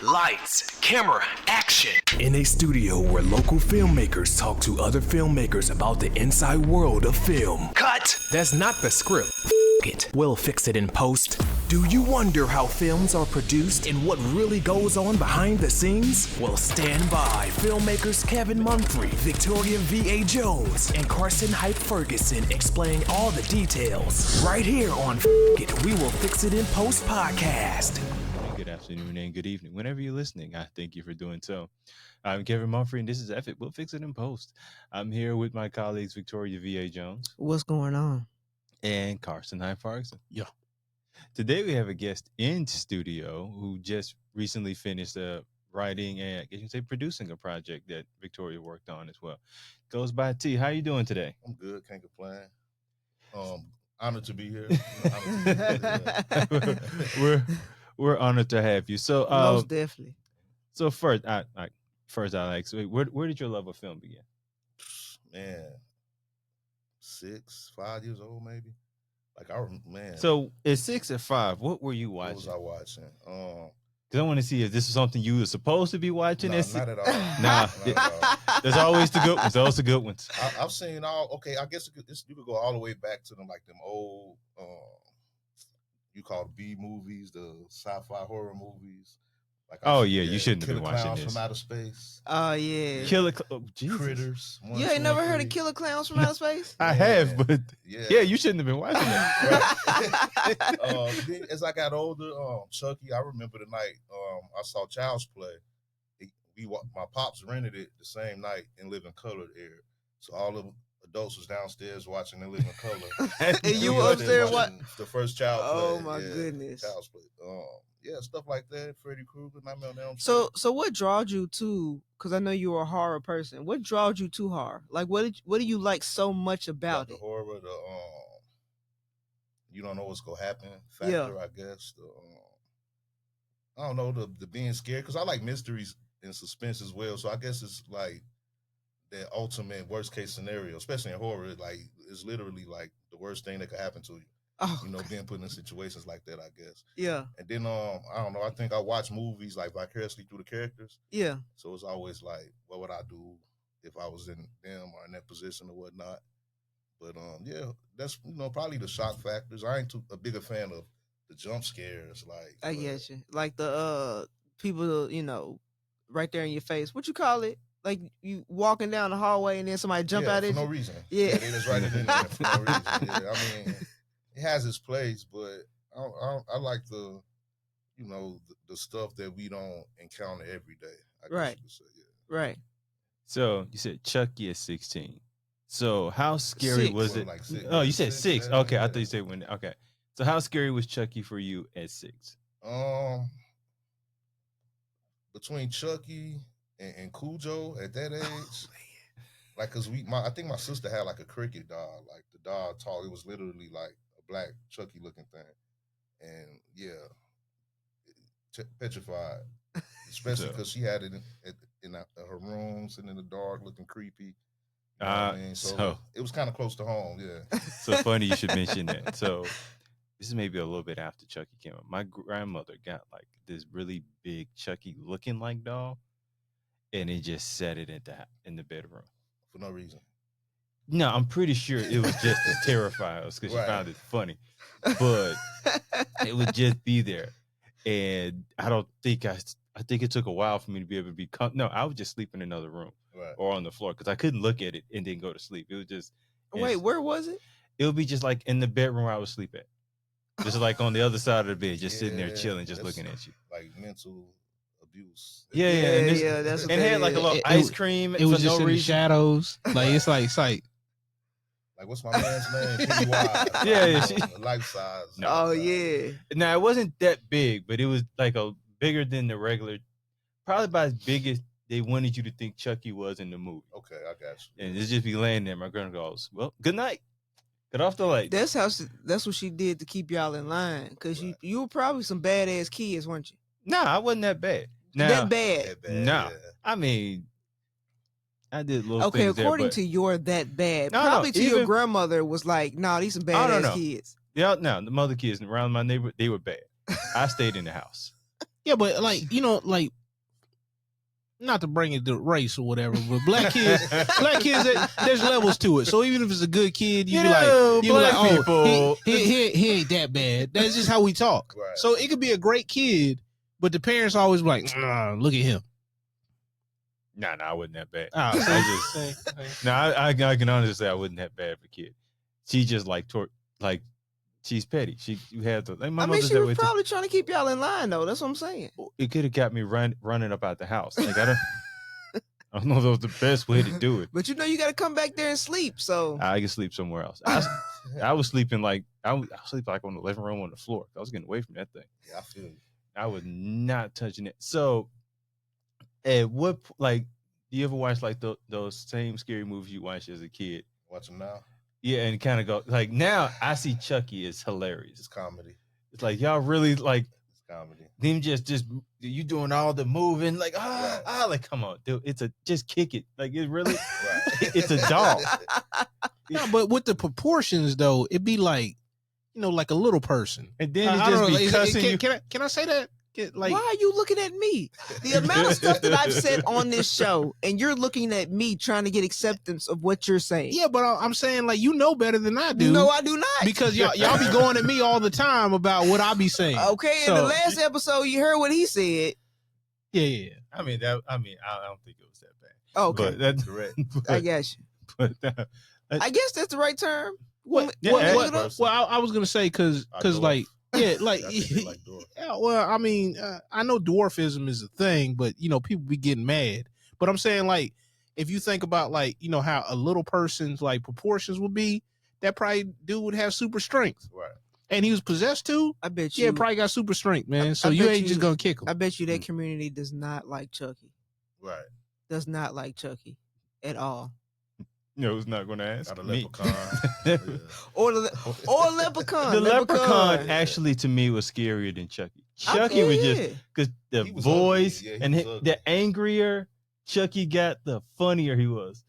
Lights, camera, action. In a studio where local filmmakers talk to other filmmakers about the inside world of film. Cut! That's not the script. It. We'll fix it in post. Do you wonder how films are produced and what really goes on behind the scenes? Well, stand by. Filmmakers Kevin Mumphrey, Victoria V.A. Jones, and Carson Hype Ferguson explain all the details. Right here on It, We Will Fix It in Post podcast. Good afternoon and good evening. Whenever you're listening, I thank you for doing so. I'm Kevin Mumphrey, and this is F It. We'll Fix It in Post. I'm here with my colleagues, Victoria V.A. Jones. What's going on? And Carson Hype Ferguson. Yeah. Today we have a guest in studio who just recently finished writing and I guess you can say producing a project that Victoria worked on as well. Goes by T. How you doing today? I'm good. Can't complain. Honored to be here. We're honored to have you. So Most definitely. So first, I like. So where did your love of film begin? Man, 5 years old maybe. Man. So at 6 or 5, what were you watching? What was I watching? Because I want to see if this is something you were supposed to be watching. Not at all. Nah, Not at all. There's always the good ones. Those the good ones. I've seen all. Okay, I guess you could go all the way back to them old. You call it B movies, the sci-fi horror movies. You shouldn't have been watching Clowns this. From Outer Space. Oh, yeah. Critters. You ain't never heard of Killer Clowns from Outer Space? I have, but you shouldn't have been watching that. Then as I got older, Chucky, I remember the night I saw Child's Play. My pops rented it the same night in living color there. So all the adults was downstairs watching in living color. And you were upstairs watching the first Child Play. Oh my goodness. Child's Play. Stuff like that. Freddy Krueger, Nightmare on Elm Street. So what drawed you to? Because I know you were a horror person. What drawed you to horror? Like, what do you like so much about the it? horror, you don't know what's gonna happen factor. I guess. I don't know the being scared because I like mysteries and suspense as well. So I guess it's like the ultimate worst case scenario, especially in horror. Like it's literally like the worst thing that could happen to you. Oh, being put in situations like that, I guess. Yeah. And then I don't know. I think I watch movies like vicariously through the characters. Yeah. So it's always like, what would I do if I was in them or in that position or whatnot? But that's probably the shock factors. I ain't a bigger fan of the jump scares. I get you. Like the people, right there in your face. What you call it? Like you walking down the hallway and then somebody jump out at you? For no reason. Yeah. They just write it in there for no reason. Yeah, I mean, it has its place, but I like the stuff that we don't encounter every day. I guess you could say, Right. So you said Chucky at 16. So how scary was it? Like 6, you said 6. Yeah, okay, I thought you said when. Okay. So how scary was Chucky for you at 6? Between Chucky and Cujo at that age, cause I think my sister had like a cricket doll, like the doll tall. It was literally like a black Chucky looking thing, and petrified, especially because she had it in her room, sitting in the dark, looking creepy. You know what I mean? So it was kind of close to home. Yeah. So funny you should mention that. So this is maybe a little bit after Chucky came up. My grandmother got like this really big Chucky looking like doll. And it just set it in the bedroom. For no reason. No, I'm pretty sure it was just to terrify us because she found it funny. But it would just be there. And I think it took a while for me to be able to be No, I would just sleep in another room or on the floor because I couldn't look at it and then go to sleep. It was just... Wait, where was it? It would be just like in the bedroom where I would sleep at. Just like on the other side of the bed, just sitting there chilling, just looking at you. Like mental... abuse. Yeah, that's what and had like a little ice cream. It was just in the shadows. Like it's like like what's my man's name? Pennywise. Life size. No. Oh yeah. Now it wasn't that big, but it was like bigger than the regular. Probably about as big as they wanted you to think Chucky was in the movie. Okay, I got you. And it just be laying there. My grandma goes, "Well, good night. Get off the light." That's what she did to keep y'all in line, because you were probably some badass kids, weren't you? Nah, I wasn't that bad. That bad? No. I mean, I did little things there. According to your that bad, probably to your grandmother was like, nah, these some badass kids. Yeah, no, the mother kids around my neighborhood, they were bad. I stayed in the house. Yeah, but like like. Not to bring it to race or whatever, but black kids, there's levels to it. So even if it's a good kid, you be like, oh, he ain't that bad. That's just how we talk. Right. So it could be a great kid, but the parents always be like, look at him. Nah, I wasn't that bad. Oh, I can honestly say I wasn't that bad for kid. She just like she's petty. She had to. Like, I mean, she was probably trying to keep y'all in line, though. That's what I'm saying. It could have got me running up out the house. Like I don't know if that was the best way to do it. But you got to come back there and sleep. So I can sleep somewhere else. I was sleeping I was sleeping like on the living room on the floor. I was getting away from that thing. Yeah, I feel you. I was not touching it. So, at what do you ever watch like those same scary movies you watched as a kid? Watch them now. Yeah, and kind of go like now I see Chucky as hilarious. It's comedy. It's like y'all really like it's comedy. Them just you doing all the moving like like come on, dude. Just kick it. Like it really it's a doll. No, but with the proportions though, it'd be like like a little person. And then it just be cussing you. Can I say that? Like, why are you looking at me? The amount of stuff that I've said on this show, and you're looking at me trying to get acceptance of what you're saying. Yeah, but I'm saying like better than I do. No, I do not. Because y'all be going at me all the time about what I be saying. Okay, in the last episode, you heard what he said. Yeah. I mean, I don't think it was that bad. Okay, but that's correct. I guess you. But I guess that's the right term. Well, I was gonna say because like. Yeah, like yeah. Well, I mean, I know dwarfism is a thing, but people be getting mad. But I'm saying like, if you think about like how a little person's like proportions would be, that probably dude would have super strength, right? And he was possessed too. I bet you. Yeah, probably got super strength, man. So you ain't just gonna kick him. I bet you that community does not like Chucky. Right. Does not like Chucky at all. Who's not going to ask? Got a leprechaun. or leprechaun. The leprechaun actually to me was scarier than Chucky. Chucky was just because the voice and the angrier Chucky got, the funnier he was.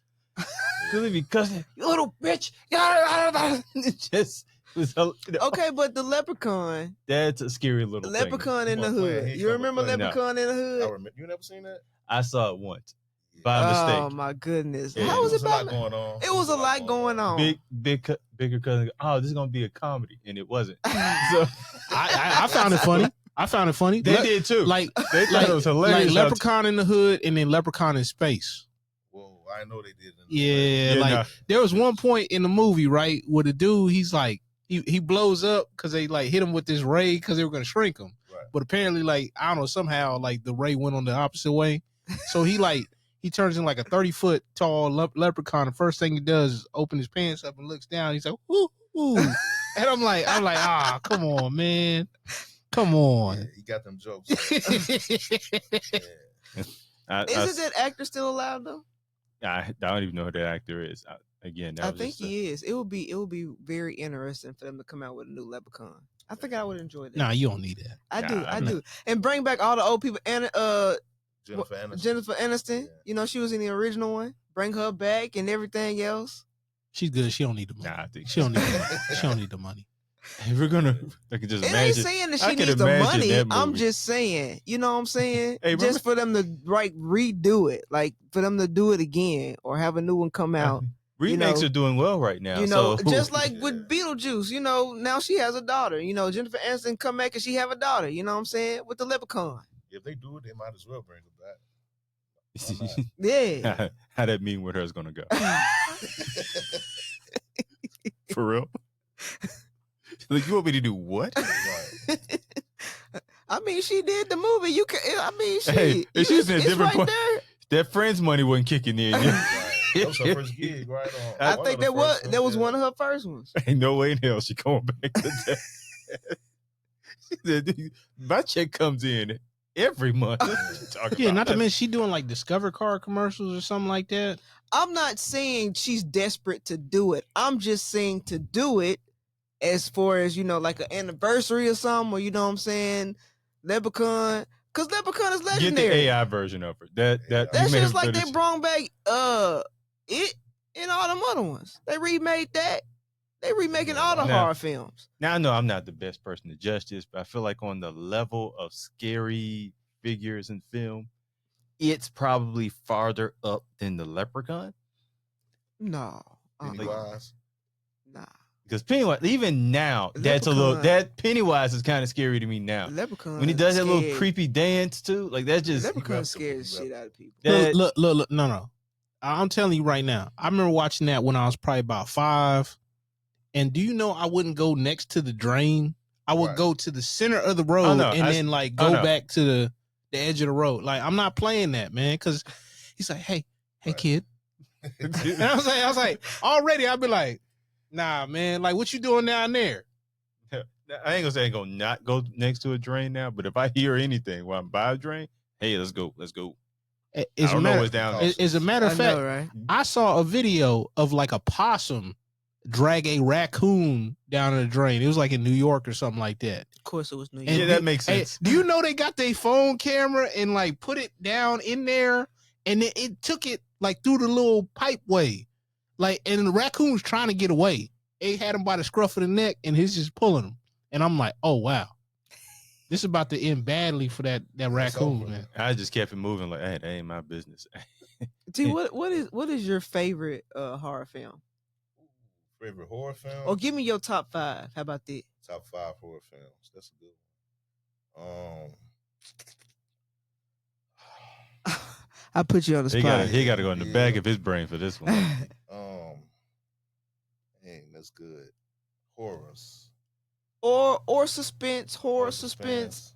Because you little bitch. It just was okay, but the leprechaun. That's a scary little leprechaun thing. in the hood. You remember leprechaun in the hood? I remember. You never seen that? I saw it once. By mistake. Oh my goodness! Yeah, how was it? Going on. It was a lot going on. Bigger cousin. Oh, this is gonna be a comedy, and it wasn't. So I found it funny. I found it funny. They did too. Like they thought it was hilarious. Like Leprechaun in the Hood, and then Leprechaun in Space. Whoa, I know they did. Yeah, there was one point in the movie, right, where the dude he's like he blows up because they like hit him with this ray because they were gonna shrink him. Right. But apparently, like I don't know, somehow like the ray went on the opposite way, so he turns in like a 30-foot tall leprechaun. The first thing he does is open his pants up and looks down. He's like, "Ooh, ooh," and I'm like, come on, man, come on. Yeah, he got them jokes. Isn't that actor still alive though? I don't even know who that actor is. I think he is. It would be very interesting for them to come out with a new leprechaun. I think I would enjoy that. Nah, you don't need that. I do, and bring back all the old people and Jennifer Aniston. Yeah. She was in the original one. Bring her back and everything else. She's good. She don't need the money. Nah, I think she don't need the money. She don't need the money. If we're gonna, I can just imagine. It ain't saying that she needs the money. I'm just saying, you know what I'm saying? Just for them to redo it, like for them to do it again or have a new one come out. Remakes are doing well right now. Just like with Beetlejuice, now she has a daughter. Jennifer Aniston come back and she have a daughter. You know what I'm saying? With the leprechaun. If they do it, they might as well bring her back. Yeah. How that mean with her is gonna go? For real? Like, you want me to do what? I mean, she did the movie. You can. I mean, she's in a different point. There. That Friends money wasn't kicking in. That was her first gig, right? I think that was one of her first ones. Ain't no way in hell she going back to that. My check comes in every month. Yeah, not to mention she doing like Discover Card commercials or something like that. I'm not saying she's desperate to do it. I'm just saying to do it as far as, like an anniversary or something, or you know what I'm saying? Leprechaun. Because Leprechaun is legendary. Get the AI version of it. That's just like they brought back it and all them other ones. They remade that. They remaking all the horror films. Now I know I'm not the best person to judge this, but I feel like on the level of scary figures in film, it's probably farther up than the Leprechaun. No. Pennywise? Nah. Because Pennywise, even now, that Pennywise is kind of scary to me now. Leprechaun when he does that little creepy dance too, like that's just Leprechaun scares the shit out of people. Look, no. I'm telling you right now. I remember watching that when I was probably about 5. And do you know I wouldn't go next to the drain? I would go to the center of the road then like go back to the edge of the road. Like I'm not playing that, man. Because he's like, hey kid. And I was like, already I'd be like, nah, man. Like what you doing down there? I ain't gonna say I ain't gonna not go next to a drain now, but if I hear anything while I'm by a drain, hey, let's go. As a matter of fact, right? I saw a video of like a possum drag a raccoon down in the drain. It was like in New York or something like that. Of course it was New York. Yeah, that makes sense. Do you know they got their phone camera and like put it down in there and it took it like through the little pipe way. Like, and the raccoon was trying to get away. They had him by the scruff of the neck and he's just pulling him. And I'm like, oh wow. This is about to end badly for that raccoon, man. I just kept it moving like, hey, that ain't my business. T, what is your favorite horror film? Favorite horror film? Or give me your top 5. How about that? Top 5 horror films. That's a good one. I put you on the spot. He got to go in the back of his brain for this one. Dang, that's good. Horrors. Or suspense. Horror suspense.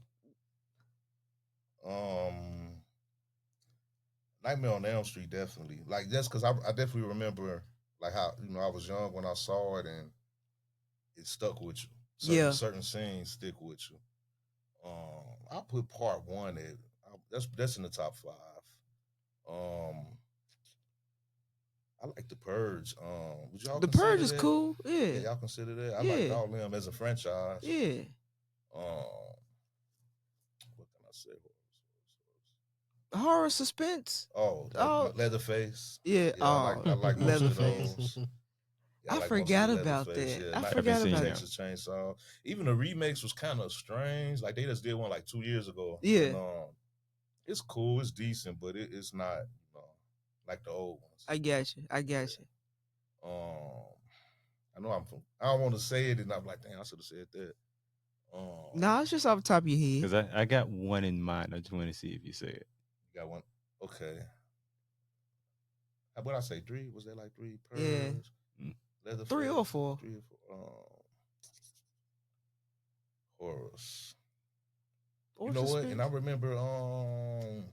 Nightmare on Elm Street, definitely. Like that's because I definitely remember like how I was young when I saw it and it stuck with you. Certain scenes stick with you. I'll put part 1 that's in the top 5. I like The Purge. Would y'all The Purge is that? cool. Yeah, y'all consider that? I like all them as a franchise. Yeah. What can I say? Horror suspense. Leatherface. Yeah. I like most of Leatherface. those. I forgot about that. Yeah, I forgot about it. Chainsaw. Even the remakes was kind of strange. Like they just did one like 2 years ago. Yeah. And, it's cool. It's decent, but it's not like the old ones. I got you. I know I don't want to say it, and I'm like, dang, I should have said that. No, it's just off the top of your head. Because I got one in mind. I just want to see if you say it. You got one? Okay. What I say? 3? Was that like 3? Purge? Yeah. Leatherface, 3 or 4. 3 or 4. Horrors. You know what? And I remember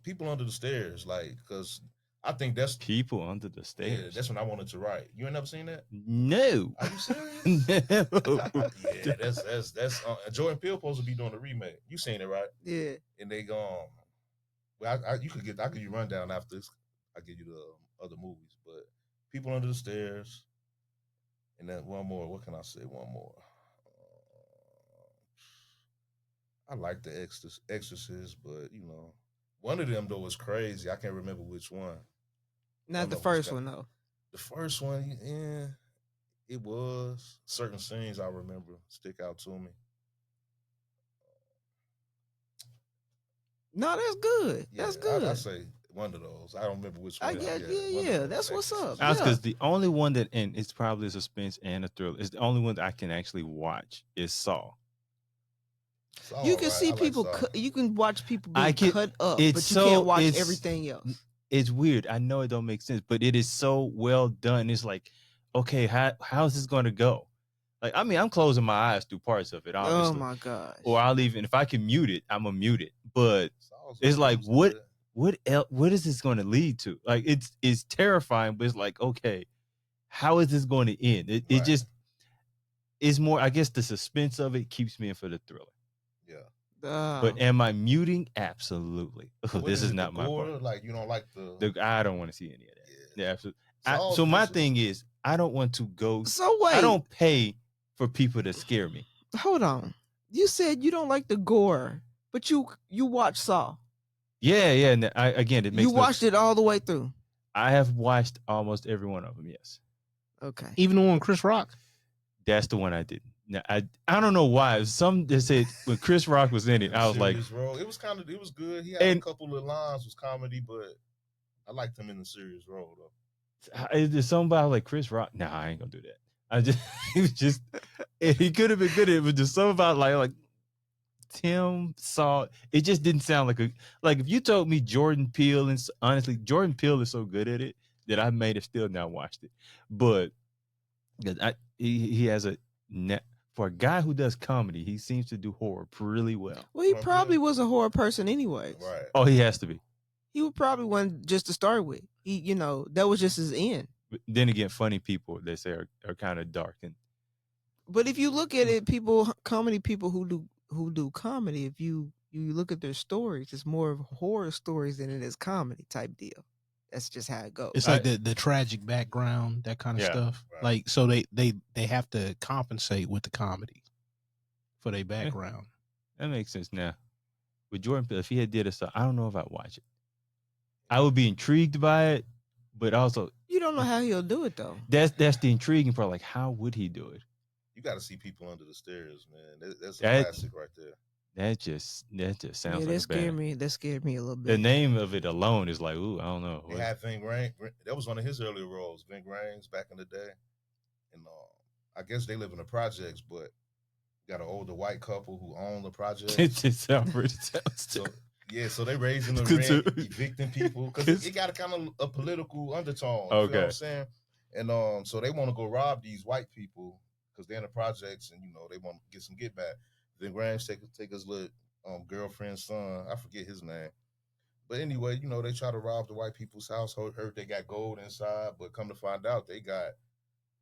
People Under the Stairs, like, because I think that's People Under the Stairs. Yeah, that's when I wanted to write. You ain't never seen that? No. Are you serious? No. Yeah, that's Jordan Peele supposed to be doing the remake. You seen it, right? Yeah. And they well, I could give you a rundown after this. I'll give you the other movies, but People Under the Stairs, and then one more. What can I say? One more. I like the Exorcist, but one of them though was crazy. I can't remember which one. Not the first one though. The first one, yeah, it was. Certain scenes I remember stick out to me. No, that's good. Yeah, that's good. I say one of those. I don't remember which one. Yeah. That's what's up. That's because the only one that, and it's probably a suspense and a thriller, it's the only one that I can actually watch is Saw. You can see people. You can watch people being cut up, but you can't watch everything else. It's weird. I know it don't make sense, but it is so well done. It's like, okay, how is this going to go? Like, I mean, I'm closing my eyes through parts of it, obviously. Oh my gosh! Or I'll even if I can mute it, I'm gonna mute it. But it's like, what is this going to lead to? Like, it's terrifying, but it's like, okay, how is this going to end? It just is more. I guess the suspense of it keeps me in for the thriller. But am I muting? Absolutely. This is not my part. Like you don't like the I don't want to see any of that. Yeah, absolutely. So my thing is, I don't want to go. So wait, I don't pay for people to scare me. Hold on. You said you don't like the gore, but you watch Saw. Yeah. And it makes. You watched it all the way through. I have watched almost every one of them. Yes. Okay. Even the one Chris Rock. That's the one I didn't. Now, I don't know why. Some they said when Chris Rock was in it, I was like, role. It was good. He had a couple of lines was comedy, but I liked him in the serious role though. There's somebody like Chris Rock. Nah, I ain't gonna do that. I just he was just he could have been good at it, but just something about like Tim saw it just didn't sound like if you told me Jordan Peele, and honestly Jordan Peele is so good at it that I may have still not watched it, but he has a net for a guy who does comedy. He seems to do horror really well. Well, he probably was a horror person anyway. Right. Oh, he has to be. He would probably one just to start with. He, that was just his end. But then again, funny people they say are kind of dark But if you look at it, comedy people who do comedy, if you look at their stories, it's more of horror stories than it is comedy type deal. That's just how it goes. It's like the tragic background, that kind of stuff. Right. Like so they have to compensate with the comedy for their background. That makes sense now. With Jordan Peele, if he had did a song, I don't know if I'd watch it. I would be intrigued by it, but also you don't know how he'll do it though. That's the intriguing part. Like, how would he do it? You got to see People Under the Stairs, man. That's a classic right there. That just sounds like that scared me. That scared me a little bit. The name of it alone is like, ooh, I don't know. They had Ving Rhames. That was one of his earlier roles, Ving Rhames, back in the day. And I guess they live in the projects, but got an older white couple who own the projects. It just sounds so they raising the rent, evicting people because it got a kind of a political undertone. Okay. You know what I'm saying? And so they want to go rob these white people because they're in the projects and they want to get some get back. Then Rhames take his little girlfriend's son. I forget his name. But anyway, they try to rob the white people's house. Heard they got gold inside, but come to find out they got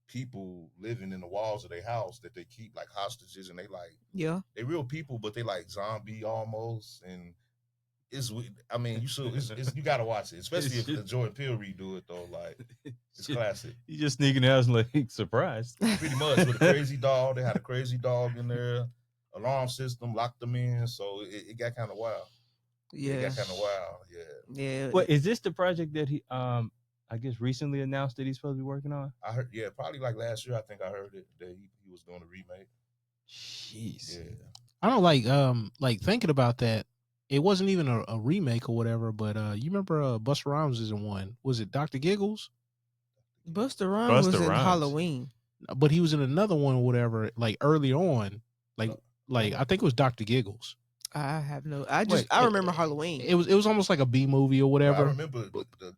people living in the walls of their house that they keep like hostages, and they real people, but they like zombie almost. And you gotta watch it, especially if the Jordan Peele redo it though. Like it's classic. You just sneaking out and like surprised. Pretty much with a crazy dog. They had a crazy dog in there. Alarm system locked them in, so it got kind of wild. Yeah, it got kind of wild. Yeah. What is this the project that he I guess recently announced that he's supposed to be working on? I heard, probably like last year. I think I heard it that he was doing a remake. Jeez. Yeah. I don't like thinking about that. It wasn't even a remake or whatever, but you remember Busta Rhymes is in one. Was it Dr. Giggles? Busta Rhymes was in Halloween. But he was in another one or whatever, like early on. Like I think it was Dr. Giggles. I have no. I remember Halloween. It was almost like a B movie or whatever. I remember Dr.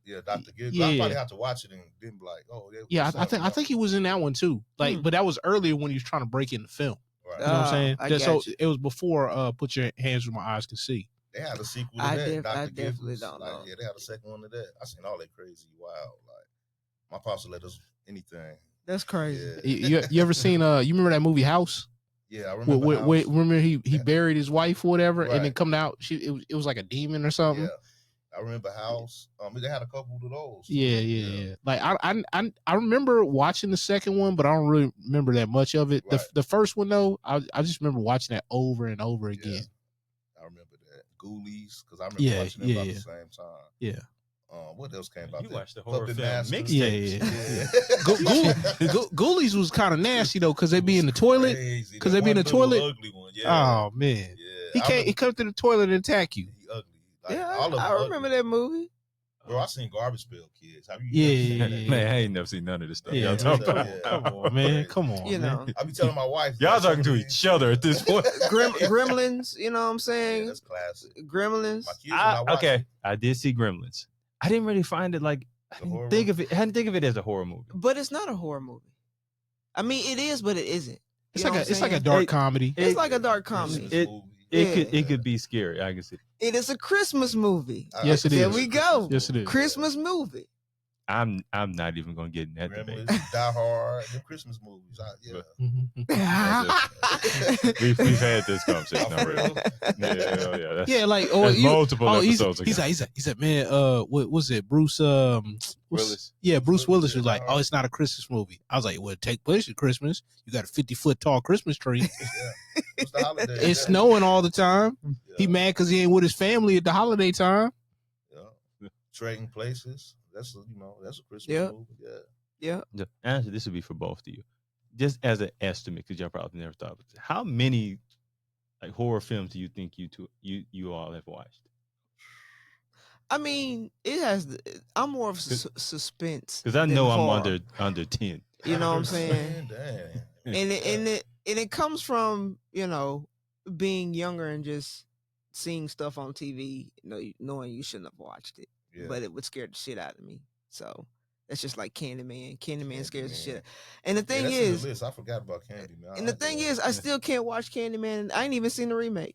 Giggles. Yeah. I probably have to watch it and then be like, oh yeah. I think he was in that one too. Like, but that was earlier when he was trying to break in the film. Right. You know what I'm saying? It was before Put Your Hands Where My Eyes Can See. They had a sequel to that. I definitely don't know. Yeah, they had a second one to that. I seen all that crazy wild. Like my pops would let us anything. That's crazy. Yeah. You ever seen you remember that movie House? Yeah, I remember. Remember he buried his wife or whatever, right. And then coming out, it was like a demon or something. Yeah, I remember House. They had a couple of those. Yeah. Like I remember watching the second one, but I don't really remember that much of it. Right. The first one though, I just remember watching that over and over again. I remember that Ghoulies because I remember watching it about the same time. Yeah. What else came out? You watched the horror film mixtapes. Yeah. Ghoulies was kind of nasty though, because they be in the toilet. Because they be in the toilet. Ugly one. Yeah. Oh man. Yeah. He come to the toilet and attack you. He ugly. Like, I remember that movie. Bro, I seen Garbage Pail Kids. Have you? Yeah. Man, I ain't never seen none of this stuff. Yeah, y'all talking about. Come on, man. Come on. I be telling my wife. Y'all talking to each other at this point. Gremlins. You know what I'm saying? Yeah, that's classic. Gremlins. Okay, I did see Gremlins. I didn't really find it like I didn't think of it as a horror movie. But it's not a horror movie. I mean, it is, but it isn't. It's like a dark comedy. It's like a dark comedy. It could be scary. I can see. It is a Christmas movie. Yes, it is. There we go. Yes, it is. Christmas movie. I'm not even gonna get in that debate. Die Hard, the Christmas movies. We've had this conversation already. Yeah, like multiple episodes ago. He said, man, what was it? Bruce Willis. Yeah, Bruce Willis was like, oh, it's not a Christmas movie. I was like, well, it take place at Christmas. You got a 50-foot tall Christmas tree. It's the holiday. It's snowing all the time. Yeah. He mad because he ain't with his family at the holiday time. Yeah, Trading Places. That's a Christmas movie. Yeah. Actually, this would be for both of you. just as an estimate, because y'all probably never thought of it, how many like horror films do you think you all have watched? I mean, it has. I'm more of suspense because I than know I'm horror. under 10. You know what I'm saying? Damn. And it comes from being younger and just seeing stuff on TV, knowing you shouldn't have watched it, but it would scare the shit out of me. So that's just like Candyman. Candyman scares the shit. And the thing is, the list. I forgot about Candyman. And the thing is, I still can't watch Candyman. I ain't even seen the remake.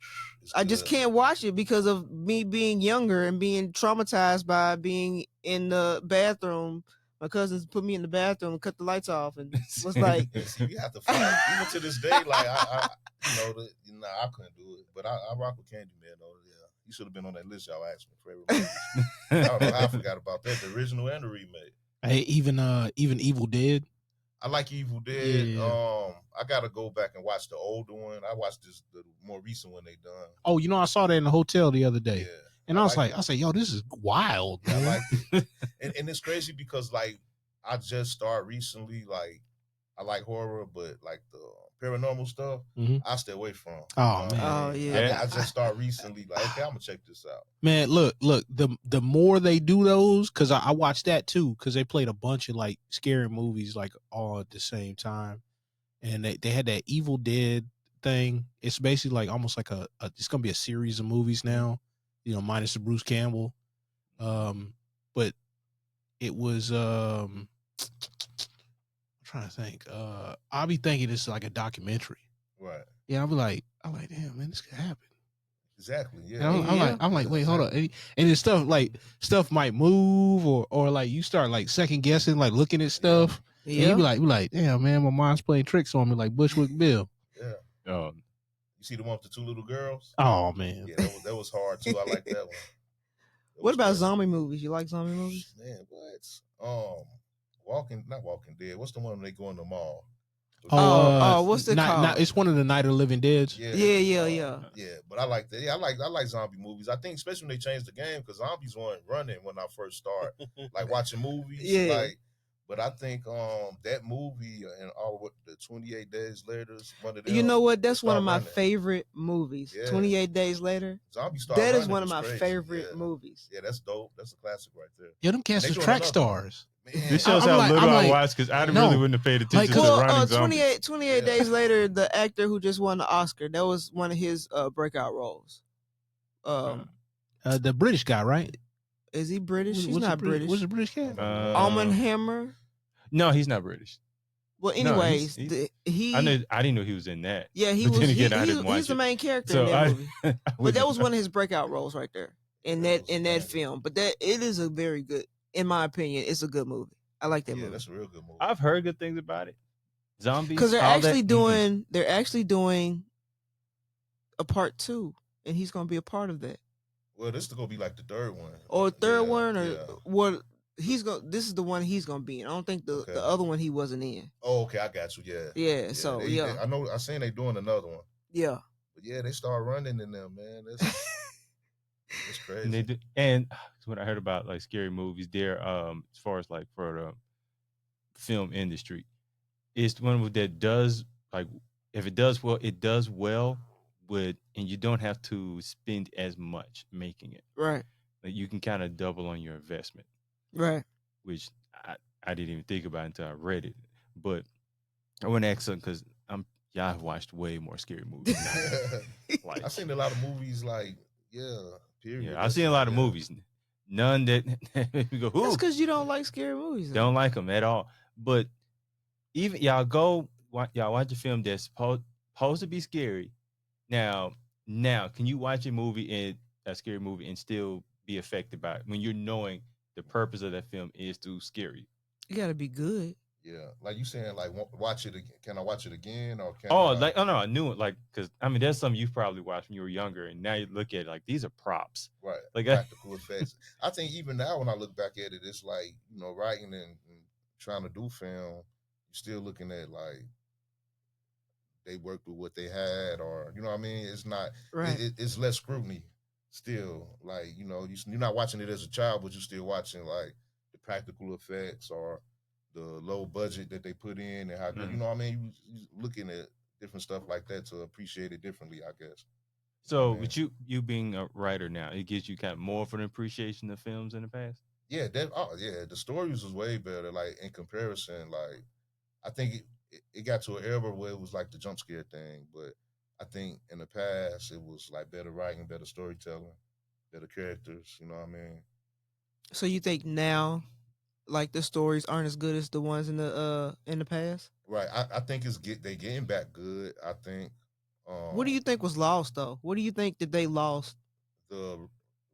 I just can't watch it because of me being younger and being traumatized by being in the bathroom. My cousins put me in the bathroom and cut the lights off and was like, "See, we have to fight." Even to this day, like I couldn't do it. But I rock with Candyman though. Yeah, you should have been on that list y'all asked me for everybody. I don't know how I forgot about that. The original and the remake. Hey, even Evil Dead. I like Evil Dead. Yeah. I gotta go back and watch the older one. I watched the more recent one they done. Oh, I saw that in the hotel the other day. Yeah. And I said, yo, this is wild, man. I like it. and it's crazy because like I just started recently, like I like horror, but like the paranormal stuff, I stay away from. Oh man. Oh yeah. I just started recently, like, okay, I'm gonna check this out. Man, look, the more they do those, because I watched that too, because they played a bunch of like scary movies like all at the same time. And they had that Evil Dead thing. It's basically like almost like it's gonna be a series of movies now, minus the Bruce Campbell. But it was I'm trying to think. I'll be thinking it's like a documentary. Right. Yeah, I'm like, damn man, this could happen. Exactly. Yeah. And I'm like, wait, hold on. And then stuff might move or like you start like second guessing, like looking at stuff. Yeah. And you be like, damn man, my mind's playing tricks on me like Bushwick Bill. Yeah. You see the one with the two little girls? Oh man. Yeah, that was hard too. I like that one. What about zombie movies? You like zombie movies? Man, what? Not Walking Dead. What's the one when they go in the mall? What's it called? It's one of the Night of the Living Dead. Yeah. Yeah, but I like that. Yeah, I like zombie movies. I think especially when they changed the game because zombies weren't running when I first started. Like watching movies. Yeah. But I think that movie and the 28 Days Later is one of them. You know what? That's one of my favorite movies. Yeah. 28 Days Later. That is one of my favorite movies. Yeah, that's dope. That's a classic right there. Yeah, them cats are track stars. Man. This shows how little I watched because I really wouldn't have paid attention to running zombies. 28 Days Later, the actor who just won the Oscar, that was one of his breakout roles. The British guy, right? Is he British? He's not British. What's the British cat? Armand Hammer? No, he's not British. Well, anyways, I didn't know he was in that. Yeah, he was. He's the main character in that movie. But that was one of his breakout roles right there in that film. But it is a very good, in my opinion, it's a good movie. I like that movie. Yeah, that's a real good movie. I've heard good things about it. Zombies. Because they're actually doing a part 2, and he's going to be a part of that. Well, this is going to be like the third one. Or third one, or what? This is the one he's gonna be in. I don't think the other one he wasn't in. Oh, okay, I got you. Yeah. Yeah. So I know. I seen they doing another one. Yeah. But yeah, they start running in them, man. It's crazy. And what I heard about like scary movies, there, as far as like for the film industry, it's one that does like if it does well, it does well with, and you don't have to spend as much making it. Right. Like you can kind of double on your investment. Right. Which I didn't even think about until I read it. But I want to ask something because I've watched way more scary movies now. I've seen a lot of movies period. Yeah, I've seen a lot of movies. None that we go, that's because you don't like scary movies. Don't like them at all. But even y'all watch a film that's supposed to be scary. Now, can you watch a scary movie and still be affected by it when you're knowing the purpose of that film is to scare you? You gotta be good. Yeah, like you saying, like watch it again. Can I watch it again, or can no, I knew it. Like, because I mean, there's some you probably watched when you were younger, and now you look at it like these are props, right? Like practical effects. I think even now, when I look back at it, it's like writing and trying to do film, you're still looking at like they worked with what they had, or you know what I mean. It's not right. It's less scrutiny. Still, like you're not watching it as a child, but you're still watching like the practical effects or low budget that they put in and how good, you know what I mean? You looking at different stuff like that to appreciate it differently, I guess. So, with you being a writer now, it gives you kind of more of an appreciation of films in the past? Yeah, the stories was way better, like, in comparison. Like, I think it got to an era where it was like the jump scare thing, but I think in the past it was like better writing, better storytelling, better characters, you know what I mean? So you think now, like, the stories aren't as good as the ones in the past? Right. I think they getting back good. I think. What do you think was lost though? What do you think that they lost? The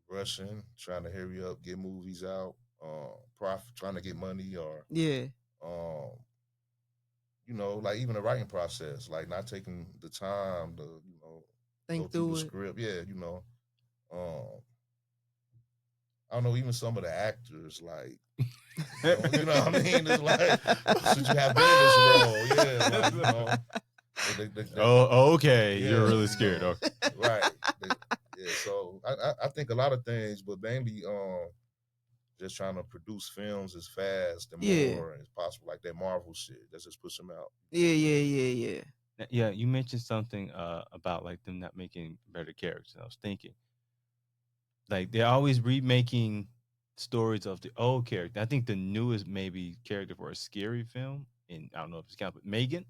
rushing, trying to hurry up, get movies out, profit, trying to get money, or yeah, you know, like even the writing process, like not taking the time to, you know, think go through the it. script. Yeah, you know, I don't know, even some of the actors, like, you know what I mean? It's like, should you have been in this role? Yeah, like, you know. Okay. Yeah, you're really scared. Okay. Right. Yeah, so I think a lot of things, but mainly just trying to produce films as fast and more as possible, like that Marvel shit. Let's just push them out. Yeah. Yeah, you mentioned something about like them not making better characters. I was thinking, like, they're always remaking stories of the old character. I think the newest maybe character for a scary film, and I don't know if it's counted, but Megan,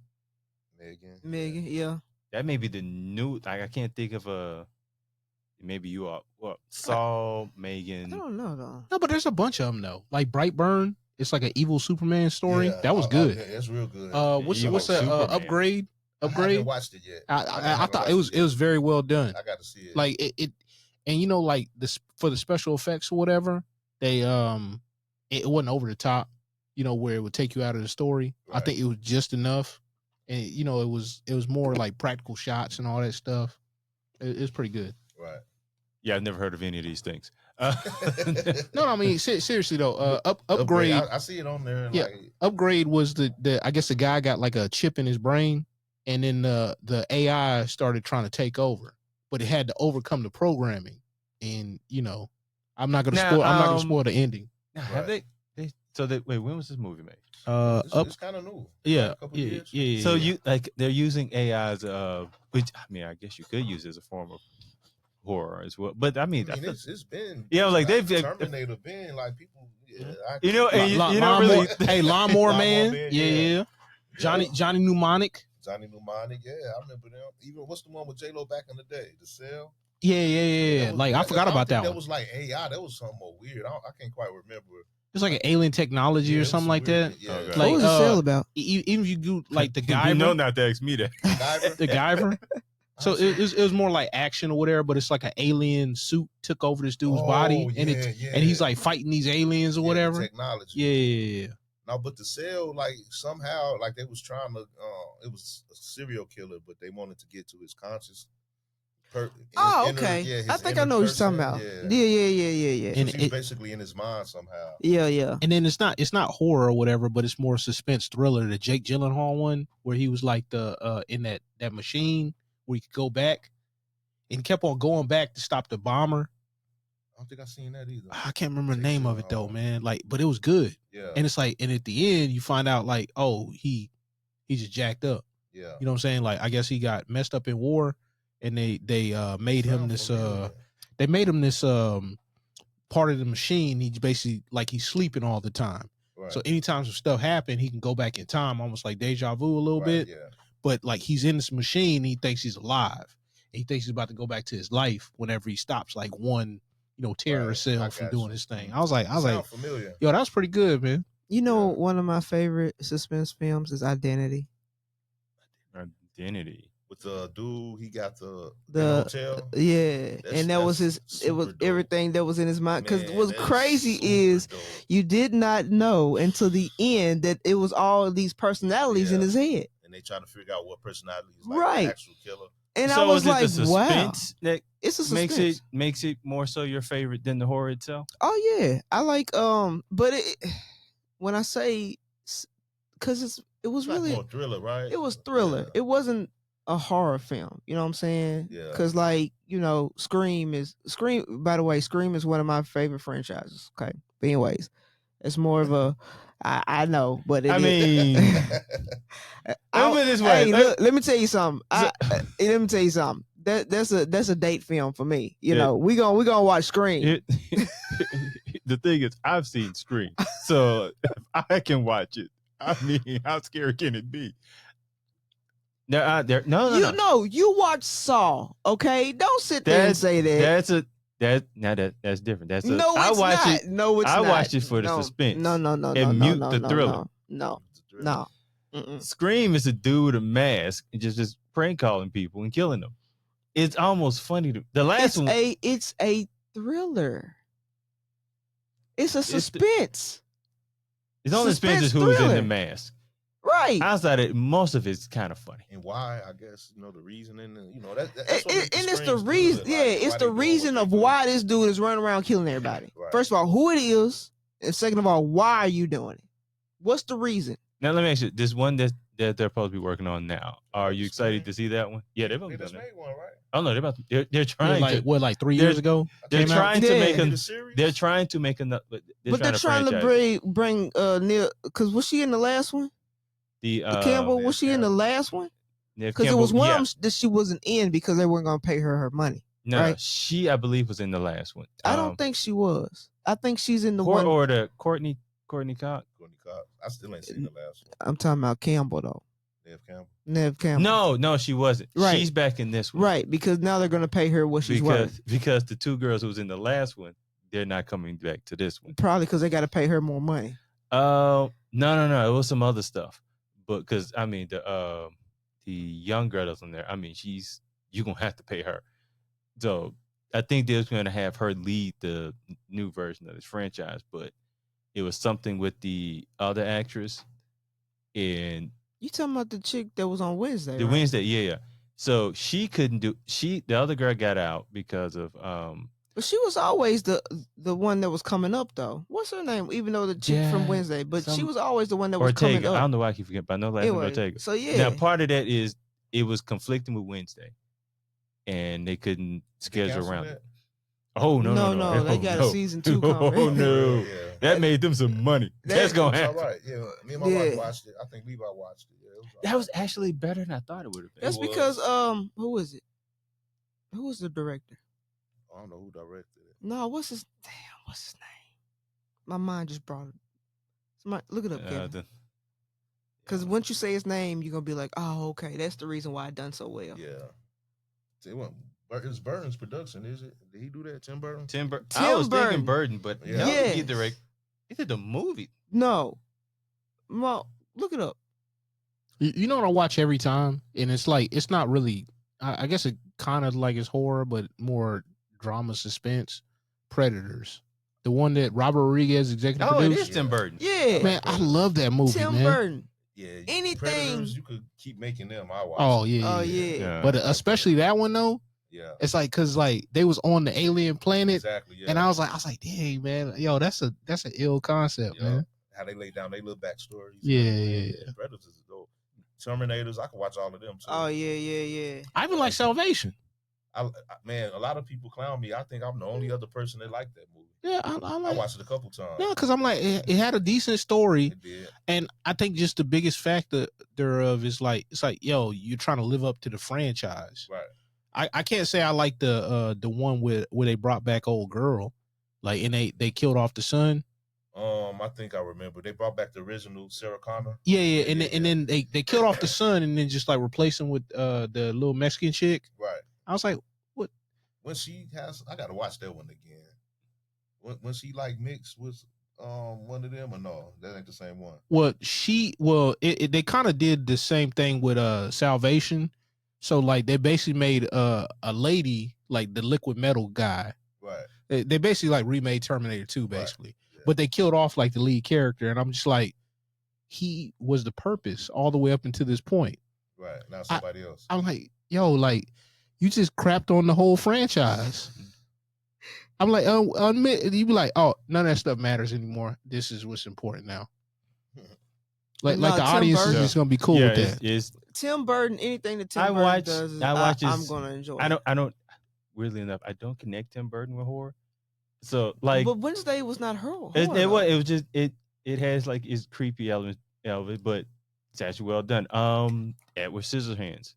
yeah. That may be the new. Like, I can't think of a. Maybe you are. Well, Saul, Megan. I don't know though. No, but there's a bunch of them though. Like Brightburn, it's like an evil Superman story. Yeah, that was good. Yeah, it's real good. What's that? Upgrade. I haven't watched it yet. I thought it was very well done. I got to see it. Like it, and you know, like this for the special effects or whatever, they it wasn't over the top. You know, where it would take you out of the story. Right. I think it was just enough, and you know, it was more like practical shots and all that stuff. It's pretty good. Right. Yeah, I've never heard of any of these things. No, I mean seriously though. Upgrade. I see it on there. Yeah, like, Upgrade was the I guess the guy got like a chip in his brain, and then the AI started trying to take over, but it had to overcome the programming. And you know, I'm not gonna spoil the ending. Have they? Wait, when was this movie made? It's kind of new. Yeah, yeah. So you like they're using AIs, which I mean, I guess you could use as a form of horror as well. But I mean it's been like they've Terminator been like people. Yeah, you know, and you know, really. Hey, Lawnmower Man. Yeah. Johnny Mnemonic. Johnny Mnemonic. Yeah, I remember them. Even what's the one with J-Lo back in the day? The Cell. Yeah. Like I forgot about that one. That was like AI. That was something more weird. I can't quite remember. It's like an alien technology or something like that. Yeah. Okay. Like, what was the Cell about? Even if you do like the Guyver. You know not to ask me that. The Guyver. So it was more like action or whatever, but it's like an alien suit took over this dude's body, and and he's like fighting these aliens or whatever. Technology. Yeah. No, but the Cell, like somehow, like they was trying to. It was a serial killer, but they wanted to get to his conscious. Okay. I think I know what you're talking about. Yeah. And he's basically in his mind somehow. Yeah. And then it's not horror or whatever, but it's more suspense thriller. The Jake Gyllenhaal one, where he was like the in that machine where he could go back, and he kept on going back to stop the bomber. I don't think I've seen that either. I can't remember the name of it though, man. Like, but it was good. Yeah. And it's like, and at the end, you find out like, oh, he just jacked up. Yeah. You know what I'm saying? Like, I guess he got messed up in war. And they made him this part of the machine. He's basically like he's sleeping all the time. Right. So anytime some stuff happened, he can go back in time, almost like deja vu a little bit. Yeah. But like he's in this machine, and he thinks he's alive. And he thinks he's about to go back to his life whenever he stops like one, terrorist cell from doing his thing. I was like, familiar. Yo, that was pretty good, man. You know, one of my favorite suspense films is Identity. With the dude, he got the hotel. Yeah, and that was his. It was dope. Everything that was in his mind. Because what's crazy is dope. You did not know until the end that it was all these personalities in his head. And they try to figure out what personality is like right. the actual killer. And so I was like, wow, that it's a suspense. makes it more so your favorite than the horror itself. Oh yeah, I like but when I say, because it was like really more thriller, right? It was thriller. Yeah. It wasn't a horror film, you know what I'm saying? Yeah. Because Scream is By the way, Scream is one of my favorite franchises. Okay, but anyways, it's more of a I know, but I mean, let me this way. Hey, look, let me tell you something. Let me tell you something. That's a date film for me. You know, we gonna watch Scream. The thing is, I've seen Scream, so if I can watch it. I mean, how scary can it be? No. You watch Saw, okay? Don't sit there and say that. That's different. That's no, it's not. It, no, it's I not. watched it for the suspense. No. And mute the thriller. No. Scream is a dude with a mask and just prank calling people and killing them. It's almost funny. The last one. It's a thriller. It's a suspense. It's only suspense who's in the mask. Right. Outside it, most of it's kind of funny. And why? I guess the reasoning. That's it's the reason. Yeah, it's the reason of why this dude is running around killing everybody. Right. First of all, who it is, and second of all, why are you doing it? What's the reason? Now let me ask you: this one that they're supposed to be working on now. Are you excited to see that one? Yeah, they've made one, right? Oh no, they're trying like, to. What, like 3 years ago? They're trying to make a series. They're trying to make another. But they're trying to bring Neil. Because was she in the last one? The Campbell, was she in the last one? Because it was one that she wasn't in because they weren't going to pay her money. No, right? She, I believe, was in the last one. I don't think she was. I think she's in the one. Or the Courtney Cox. I still ain't seen the last one. I'm talking about Campbell, though. Nev Campbell. No, she wasn't. Right. She's back in this one. Right, because now they're going to pay her what she's worth. Because the two girls who was in the last one, they're not coming back to this one. Probably because they got to pay her more money. No. It was some other stuff. But because I mean the young girl that's in there, I mean you're gonna have to pay her. So I think they're gonna have her lead the new version of this franchise. But it was something with the other actress, and you talking about the chick that was on Wednesday? The right? Wednesday, yeah. So she couldn't do. The other girl got out because of But she was always the one that was coming up, though. What's her name? Even though the chick from Wednesday, but she was always the one that was coming up. I don't know why I keep forgetting, but I know last name Ortega. So yeah. Now part of that is it was conflicting with Wednesday, and they couldn't schedule around it. Oh no! They got a season 2 coming. Oh no! That made them some money. That's gonna happen. All right. Yeah, me and my wife watched it. I think Levi watched it. Yeah, that was actually better than I thought it would have been. That's because who is it? Who was the director? I don't know who directed it. No, what's his name? My mind just brought it. Somebody, look it up, Kevin. Because once you say his name, you're gonna be like, oh, okay, that's the reason why it done so well. Yeah. It's Burton's production, is it? Did he do that? Tim Burton? I was thinking Burton, but he did the movie. No. Well, look it up. You know what I watch every time? And it's like, it's not really, I guess it kind of like is horror, but more drama suspense. Predators. The one that Robert Rodriguez executive produced. It is Tim Burton. Yeah. Man, I love that movie, Tim Burton. Yeah. Anything. Predators, you could keep making them. I watch. Oh, yeah. But especially that one, though. Yeah. It's like, cause like they was on the alien planet. Exactly. Yeah. And I was like, dang, man, yo, that's an ill concept, man. How they lay down their little backstories. Yeah. Predators is dope. Terminators, I can watch all of them too. Oh yeah. I even like Salvation. Man, a lot of people clown me. I think I'm the only other person that liked that movie. Yeah, I watched it a couple times. No, because I'm like, it had a decent story. It did. And I think just the biggest factor thereof is like, it's like, yo, you're trying to live up to the franchise. Right. I can't say I like the one where they brought back old girl, like, and they killed off the son. I think I remember they brought back the original Sarah Connor. Yeah, and then they killed off the son and then just like replaced him with the little Mexican chick. Right. I was like, what? When she has, I gotta watch that one again. When she like mixed with one of them, or no, that ain't the same one. Well, they kind of did the same thing with Salvation. So like they basically made a lady like the liquid metal guy. Right. They basically like remade Terminator 2 basically. Right. Yeah. But they killed off like the lead character, and I'm just like, he was the purpose all the way up until this point. Right. Now somebody else. I'm like, yo, like you just crapped on the whole franchise. I'm like, admit, you be like, oh, none of that stuff matters anymore. This is what's important now. Like the audience is just gonna be cool with that. Tim Burton, anything that Tim Burton does, I'm gonna enjoy. I don't. Weirdly enough, I don't connect Tim Burton with horror. So like, but Wednesday was not horror. It was just it. it has like its creepy element of it, but it's actually well done. Edward Scissorhands,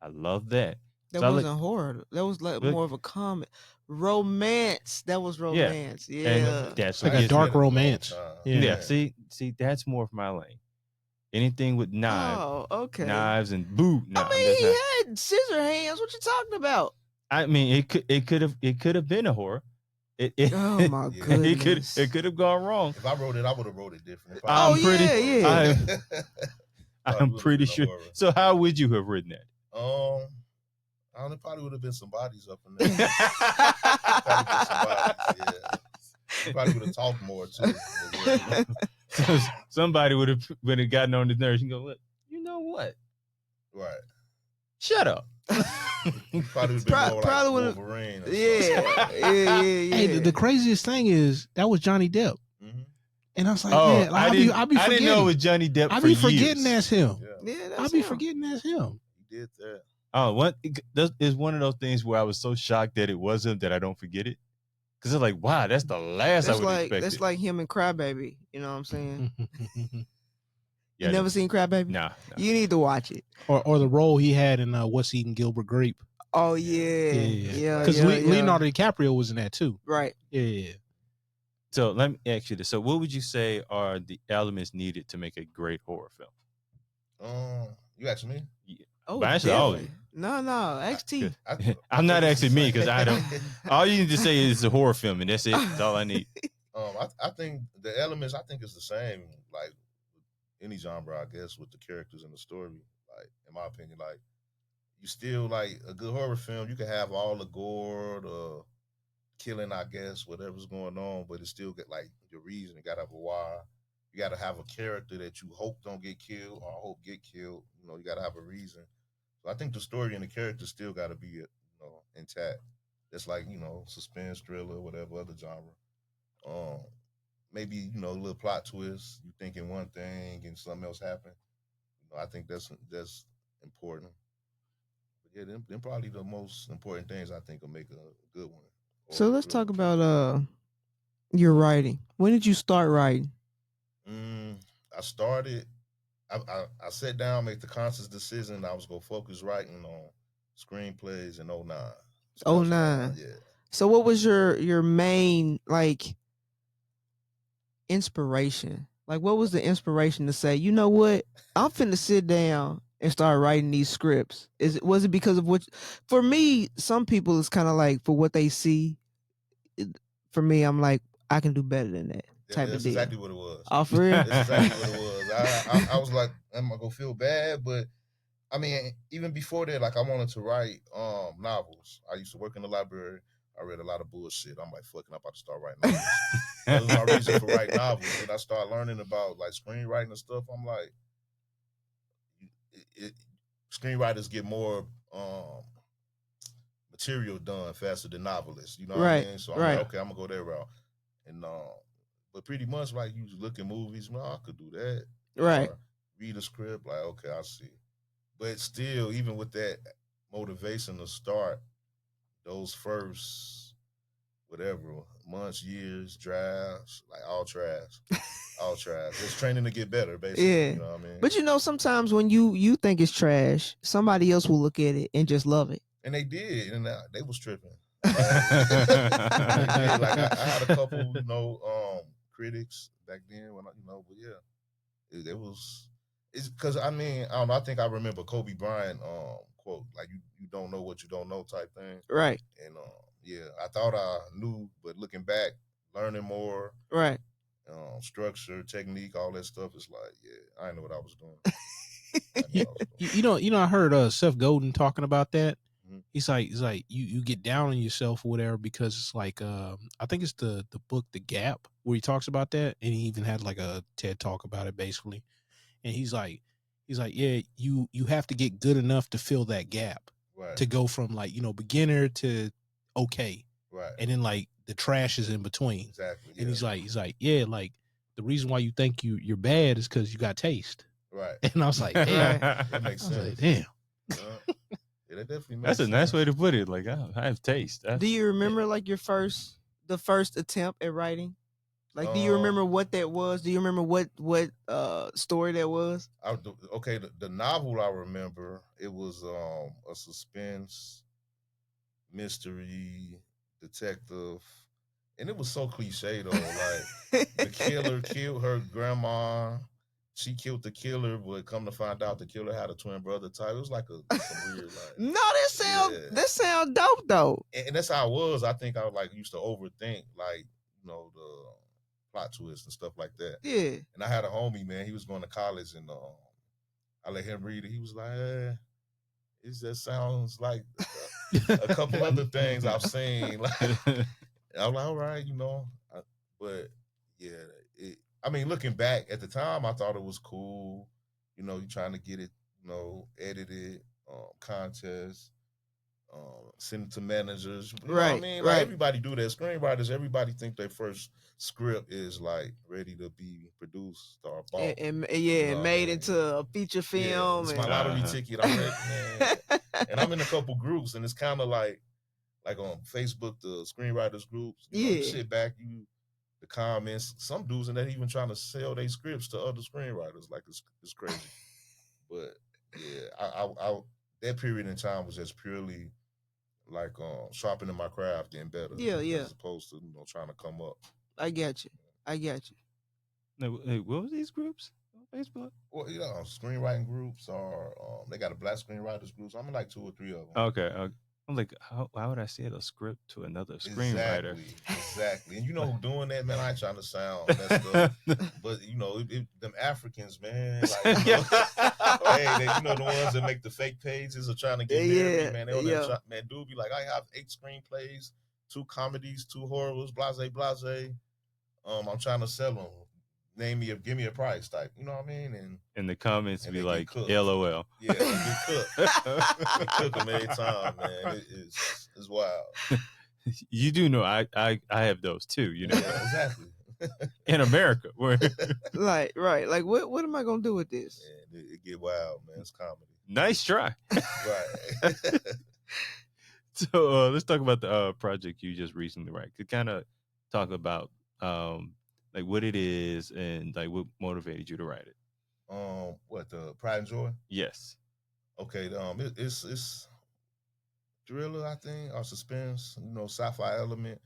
I love that. That So wasn't horror. That was like more of a comedy, romance. That was romance. Yeah, and that's like a dark romance. Yeah. See, that's more of my lane. Anything with knives and boot. I mean, he had scissor hands. What you talking about? I mean, it could have been a horror. Oh my goodness! It could have gone wrong. If I wrote it, I would have wrote it different. I'm pretty sure. Horror. So how would you have written that? I don't know, probably would have been some bodies up in there. Probably would have talked more too. So somebody would have gotten on his nerves and go, "Look, you know what? Right? Shut up." Probably would have been more like Wolverine. Yeah. Hey, the craziest thing is that was Johnny Depp. Mm-hmm. And I was like, I didn't know it was Johnny Depp. I be forgetting that's him. Yeah, I be forgetting that's him. He did that. Oh, what is one of those things where I was so shocked that it was him that I don't forget it? Because it's like, wow, that's the last I would expect. That's like him and Crybaby. You know what I'm saying? You never seen Crybaby? Nah. You need to watch it. Or the role he had in What's Eating Gilbert Grape. Oh yeah. Because Leonardo DiCaprio was in that too. Right. Yeah. So let me ask you this: so, what would you say are the elements needed to make a great horror film? You asking me? Yeah. Oh, but actually, always. No, XT. I'm not asking me because I don't. All you need to say is a horror film, and that's it. That's all I need. I think the elements is the same, like any genre, I guess, with the characters and the story. Like, in my opinion, like you still like a good horror film. You can have all the gore, the killing, I guess, whatever's going on, but it still get like your reason. You gotta have a why. You gotta have a character that you hope don't get killed or hope get killed. You know, you gotta have a reason. So I think the story and the character still gotta be, intact. It's like, suspense, thriller, whatever other genre. Maybe, a little plot twist. You thinking one thing and something else happen. I think that's important. But yeah, them probably the most important things I think will make a good one. So let's talk about your writing. When did you start writing? I started. I sat down, made the conscious decision I was gonna focus writing on screenplays in 2009. 2009. Yeah. So what was your main inspiration? Like, what was the inspiration to say, you know what, I'm finna sit down and start writing these scripts? Was it because of what? For me, some people it's kind of like for what they see. For me, I'm like, I can do better than that. Type of deal. That's exactly what it was. Oh, for real? That's exactly what it was. I was like, am I gonna feel bad? But I mean, even before that, like I wanted to write novels. I used to work in the library. I read a lot of bullshit. I'm like, fucking, I'm about to start writing novels. That was my reason for writing novels. And I started learning about like screenwriting and stuff. I'm like, screenwriters get more material done faster than novelists. You know what I mean? So I'm like, okay, I'm gonna go that route. And but pretty much like you look at movies, man, I could do that. Right. Or read a script, like, okay, I see. But still, even with that motivation to start, those first months, years, drafts, like all trash. It's training to get better, basically. Yeah. You know what I mean? But sometimes when you think it's trash, somebody else will look at it and just love it. And they did, and they was tripping. Like I had a couple, critics back then when but yeah, it's because I don't know. I think I remember Kobe Bryant quote, like you don't know what you don't know type thing. Right. And yeah, I thought I knew, but looking back, learning more. Right. Structure, technique, all that stuff is like, yeah, I didn't know what I was doing. I heard Seth Godin talking about that. Mm-hmm. He's like you get down on yourself or whatever because it's like I think it's the book The Gap where he talks about that, and he even had like a TED talk about it basically. And he's like, yeah, you have to get good enough to fill that gap, right, to go from like beginner to okay, right, and then like the trash is in between. Exactly. Yeah. And he's like, yeah, like the reason why you think you're bad is because you got taste. Right. And I was like, damn. That makes sense. Like, damn. Yeah, that definitely makes That's sense. a nice way to put it. Like, I have taste. Do you remember like the first attempt at writing? Like, do you remember what that was? Do you remember what story that was? Okay, the novel I remember, it was a suspense, mystery, detective, and it was so cliche though. Like the killer killed her grandma. She killed the killer, but come to find out the killer had a twin brother type. It was like some weird like. No, that sound dope though. And that's how I was. I think I like used to overthink like the plot twists and stuff like that. Yeah. And I had a homie, man. He was going to college, and I let him read it. He was like, it just sounds like a couple other things I've seen. Like, I'm like, all right, but yeah, I mean, looking back at the time, I thought it was cool. You're trying to get it, edited, contest, send it to managers. You know what I mean? Like, everybody do that. Screenwriters, everybody think their first script is like ready to be produced or bought. And made into a feature film. Yeah, it's my lottery ticket. I'm ready, man. And I'm in a couple groups, and it's kind of like on Facebook, the screenwriters groups. You sit back, the comments. Some dudes in there even trying to sell their scripts to other screenwriters. Like it's crazy. But yeah, I that period in time was just purely like sharpening my craft, getting better. Yeah. As opposed to trying to come up. I get you. Hey, what was these groups on Facebook? Well, screenwriting groups are they got a black screenwriters group. So I'm in like 2 or 3 of them. Okay. I'm like, how would I send a script to another screenwriter? Exactly. And who doing that, man? I ain't trying to sound messed up, but them Africans, man. Like, hey, the ones that make the fake pages are trying to get married, man. Man, dude be like, I have 8 screenplays, 2 comedies, 2 horrors, blase. I'm trying to sell them. Give me a price type. You know what I mean? And in the comments be like, LOL. Yeah, they cook them every time, man. It's wild. You do know I have those too, Yeah, exactly. In America. Right. Like, what am I gonna do with this? Man, it get wild, man. It's comedy. Nice try. Right. So let's talk about the project you just recently, right? Could kind of talk about like what it is and like what motivated you to write it. What, the Pride and Joy? Yes. Okay. It's thriller, I think, or suspense. Sci-fi element.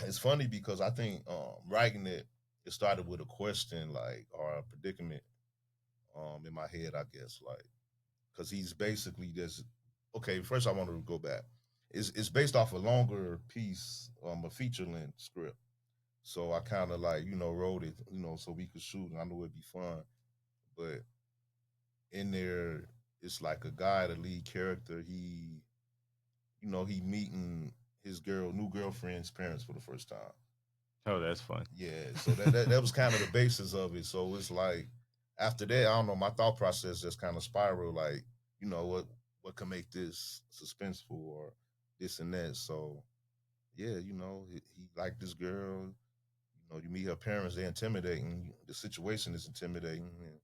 It's funny because I think writing it started with a question, like, or a predicament, in my head, I guess, like, because he's basically just. Okay, first I want to go back. It's based off a longer piece, a feature-length script. So I kind of like, wrote it, so we could shoot, and I knew it'd be fun. But in there, it's like a guy, the lead character, he meeting his new girlfriend's parents for the first time. Oh, that's fun. Yeah, so that was kind of the basis of it. So it's like, after that, I don't know, my thought process just kind of spiraled, like, what can make this suspenseful or this and that. So, yeah, he liked this girl. You meet her parents, they're intimidating. The situation is intimidating. And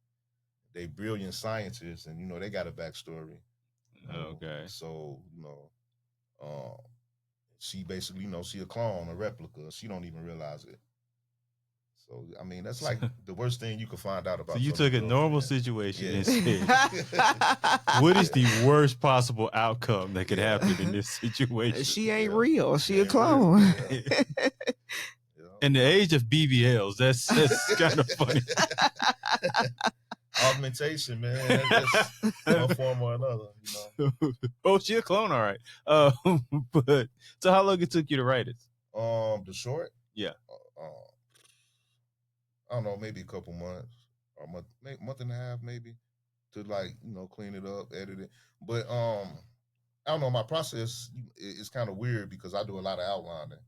they brilliant scientists, and, they got a backstory. Okay. So, she basically, she a clone, a replica. She don't even realize it. So, I mean, that's like the worst thing you could find out about. So you took a normal situation and said, what is the worst possible outcome that could happen in this situation? She ain't real. She a clone. In the age of BBLs, that's kind of funny. Augmentation, man. That's one form or another. Oh, she a clone, all right. But so how long it took you to write it? The short? Yeah. I don't know, maybe a couple months or month and a half, maybe, to like, clean it up, edit it. But I don't know, my process is kind of weird because I do a lot of outlining.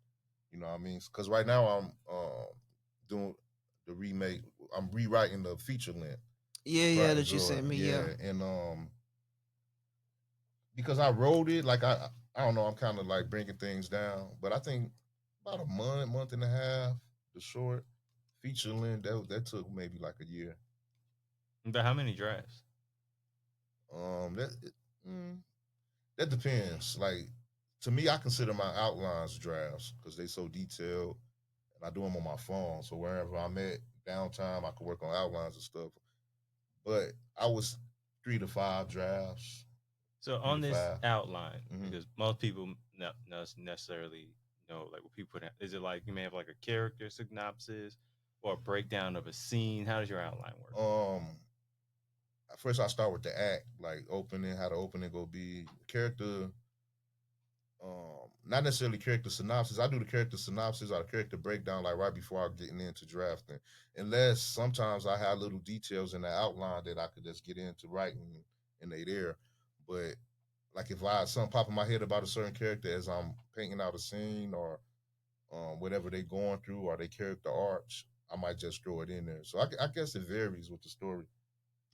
You know what I mean? Because right now I'm doing the remake. I'm rewriting the feature length. Yeah, that you sent me. Yeah, and because I wrote it, like I don't know, I'm kind of like bringing things down. But I think about a month and a half, the short feature length that took maybe like a year. But how many drafts? That depends. Like, to me, I consider my outlines drafts because they so detailed. and I do them on my phone. So wherever I'm at, downtime, I can work on outlines and stuff. But I was 3 to 5 drafts. So on this outline, because most people not necessarily know like what people put in. Is it like you may have like a character synopsis or a breakdown of a scene? How does your outline work? First I start with the act, like opening, how the opening go be. Character, not necessarily character synopsis. I do the character synopsis or the character breakdown like right before I getting into drafting. Unless sometimes I have little details in the outline that I could just get into writing and they there. But like if I something pop in my head about a certain character as I'm painting out a scene or whatever they going through or their character arcs, I might just throw it in there. So I guess it varies with the story.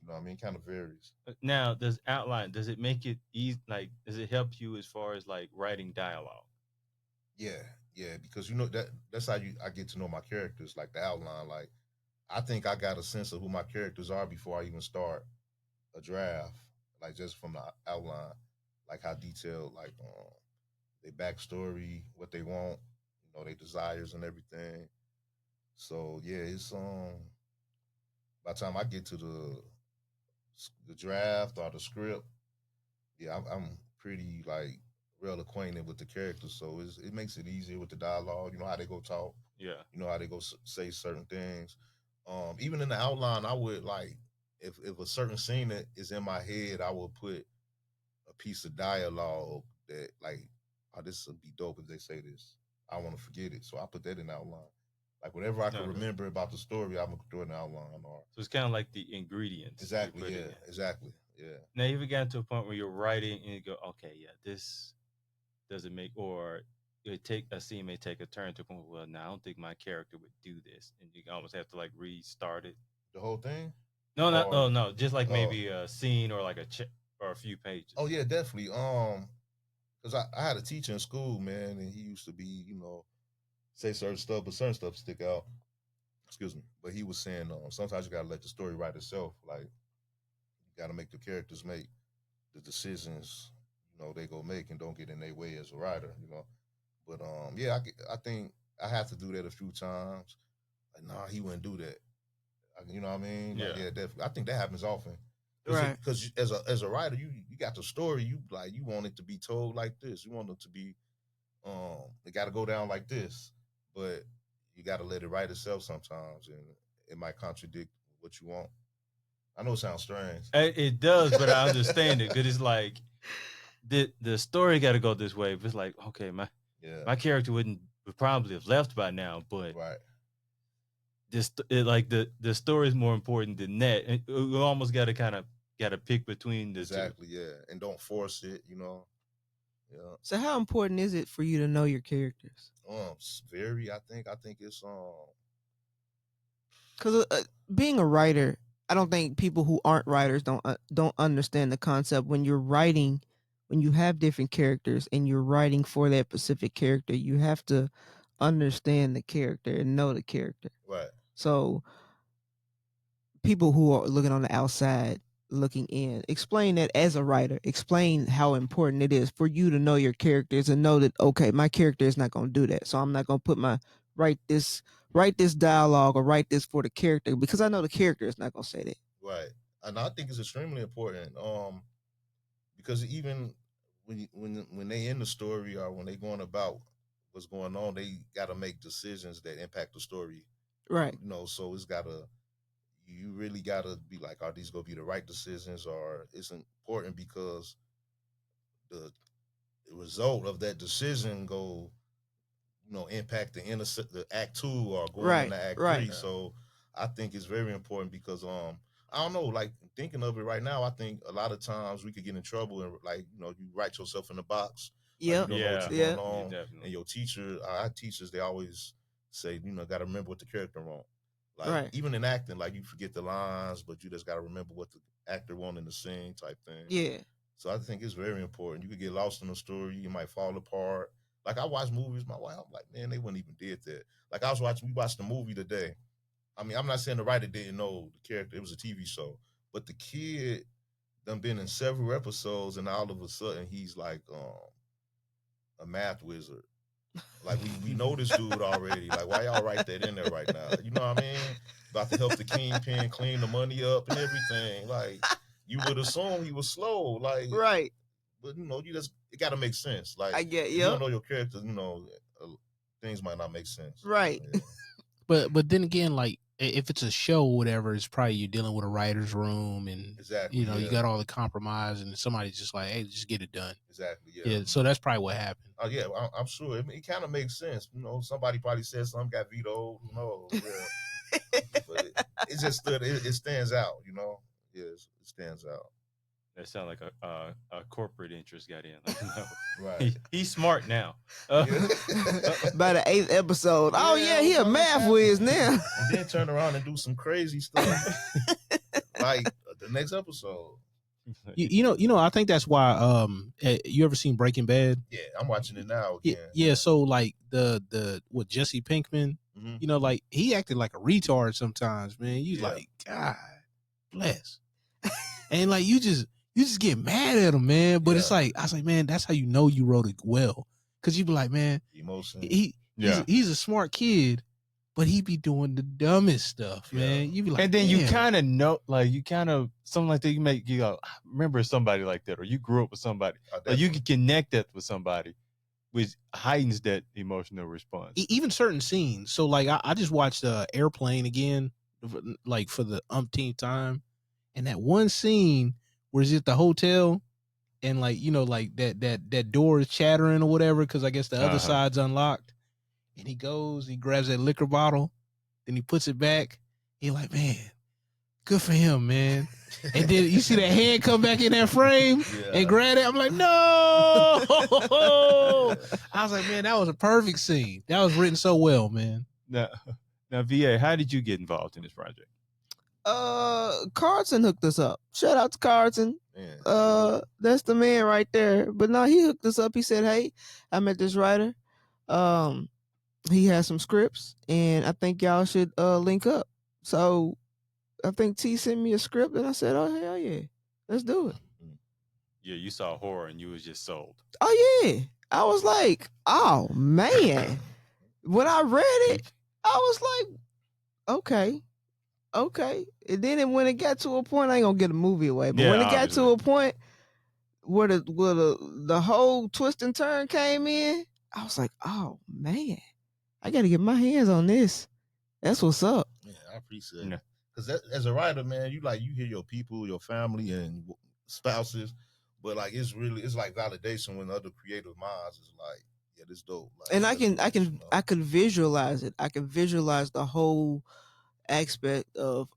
You know what I mean? Kind of varies. Now, does it make it easy? Like, does it help you as far as like writing dialogue? Yeah, because that's how I get to know my characters, like the outline. Like, I think I got a sense of who my characters are before I even start a draft, like just from the outline, like how detailed, like their backstory, what they want, their desires and everything. So yeah, it's by the time I get to the draft or the script, yeah, I'm pretty like real acquainted with the characters, so it makes it easier with the dialogue. You know how they go talk. Yeah. You know how they go say certain things. Even in the outline, I would like if a certain scene that is in my head, I will put a piece of dialogue that like, oh, this would be dope if they say this. I want to forget it, so I put that in the outline. Like whatever I can remember about the story, I'm gonna throw it in the outline. Or so it's kind of like the ingredients. Exactly. Yeah. Exactly. Yeah. Now, you ever gotten to a point where you're writing and you go, okay, yeah, this doesn't make, or a scene may take a turn to a point. Well, now I don't think my character would do this, and you almost have to like restart it. The whole thing? No, not no, just like maybe a scene or like or a few pages. Oh yeah, definitely. Because I had a teacher in school, man, and he used to be, say certain stuff, but certain stuff stick out. Excuse me. But he was saying, sometimes you gotta let the story write itself. Like you gotta make the characters make the decisions, they go make and don't get in their way as a writer, But yeah, I think I have to do that a few times. Like, nah, he wouldn't do that. You know what I mean? Yeah, like, yeah, definitely. I think that happens often. Right. Because as a writer, you got the story. You want it to be told like this. You want it to be, it got to go down like this. But you got to let it write itself sometimes, and it might contradict what you want. I know it sounds strange. It does, but I understand it because it's like the story got to go this way. But it's like, okay, my character would probably have left by now, but right. The story is more important than that. And you almost got to pick between the exactly, two. Yeah, and don't force it, Yeah. So how important is it for you to know your characters? Very. I think it's because being a writer, I don't think people who aren't writers don't understand the concept. When you're writing, when you have different characters and you're writing for that specific character, you have to understand the character and know the character. Right. So people who are looking on the outside looking in, explain that as a writer, explain how important it is for you to know your characters and know that, okay, my character is not going to do that, so I'm not going to put write this dialogue or write this for the character because I know the character is not going to say that. Right. And I think it's extremely important because even when they in the story or when they going about what's going on, they got to make decisions that impact the story. Right. So it's got to, you really got to be like, are these going to be the right decisions? Or it's important because the result of that decision go, impact the act 2 or going into act 3. So I think it's very important because I don't know, like thinking of it right now, I think a lot of times we could get in trouble and like, you write yourself in the box. Yeah. Like, you don't know what's going on. And your teacher, our teachers, they always say, got to remember what the character wants. Like even in acting, like you forget the lines, but you just got to remember what the actor wanted in the scene type thing. Yeah. So I think it's very important. You could get lost in the story. You might fall apart. Like I watch movies, my wife, I'm like, man, they wouldn't even did that. Like we watched the movie today. I mean, I'm not saying the writer didn't know the character. It was a TV show. But the kid done been in several episodes and all of a sudden he's like a math wizard. Like we know this dude already. Like why y'all write that in there right now? You know what I mean? About to help the kingpin clean the money up and everything. Like you would assume he was slow. Like right. But you just it got to make sense. Like I get you don't know your character. Things might not make sense. Right. Yeah. But then again, like if it's a show or whatever, it's probably you're dealing with a writer's room and exactly, you got all the compromise and somebody's just like, hey, just get it done. Exactly. Yeah. So that's probably what happened. Oh yeah, I'm sure it kind of makes sense. Somebody probably said something got vetoed. Yeah. But it just it stands out. Yeah, it stands out. That sounds like a corporate interest got in. Like, no. Right. He's smart now. By the 8th episode. Oh yeah, he a math whiz now. And then turn around and do some crazy stuff. Like the next episode. I think that's why you ever seen Breaking Bad? Yeah, I'm watching it now again. Yeah, so like the Jesse Pinkman, like he acted like a retard sometimes, man. You like, God bless. And like you just get mad at him, man. But it's like I was like, man, that's how you know you wrote it well. Cause you be like, man, emotion. He's a smart kid, but he be doing the dumbest stuff, man. You be like, and then you kind of know, like you kind of something like that. You go, remember somebody like that, or you grew up with somebody, or you can connect that with somebody, which heightens that emotional response. Even certain scenes. So like I just watched Airplane again, like for the umpteenth time, and that one scene where he's at the hotel, and like like that door is chattering or whatever, because I guess the other side's unlocked. And he grabs that liquor bottle, then he puts it back. He's like, man, good for him, man. And then you see that hand come back in that frame and grab it. I'm like, no. I was like, man, that was a perfect scene. That was written so well, man. Now, VA, how did you get involved in this project? Carlton hooked us up. Shout out to Carlton. That's the man right there. But no, he hooked us up. He said, hey, I met this writer. He has some scripts, and I think y'all should link up. So I think T sent me a script, and I said, oh, hell yeah. Let's do it. Yeah, you saw horror, and you was just sold. Oh, yeah. I was like, oh, man. When I read it, I was like, okay. And then when it got to a point, I ain't going to get a movie away, but when it got to a point where the whole twist and turn came in, I was like, oh, man. I got to get my hands on this. That's what's up. Yeah, I appreciate it. Because as a writer, man, you hear your people, your family, and spouses, but like it's like validation when other creative minds is like, yeah, this dope. Like, and I can visualize it. I can visualize the whole aspect of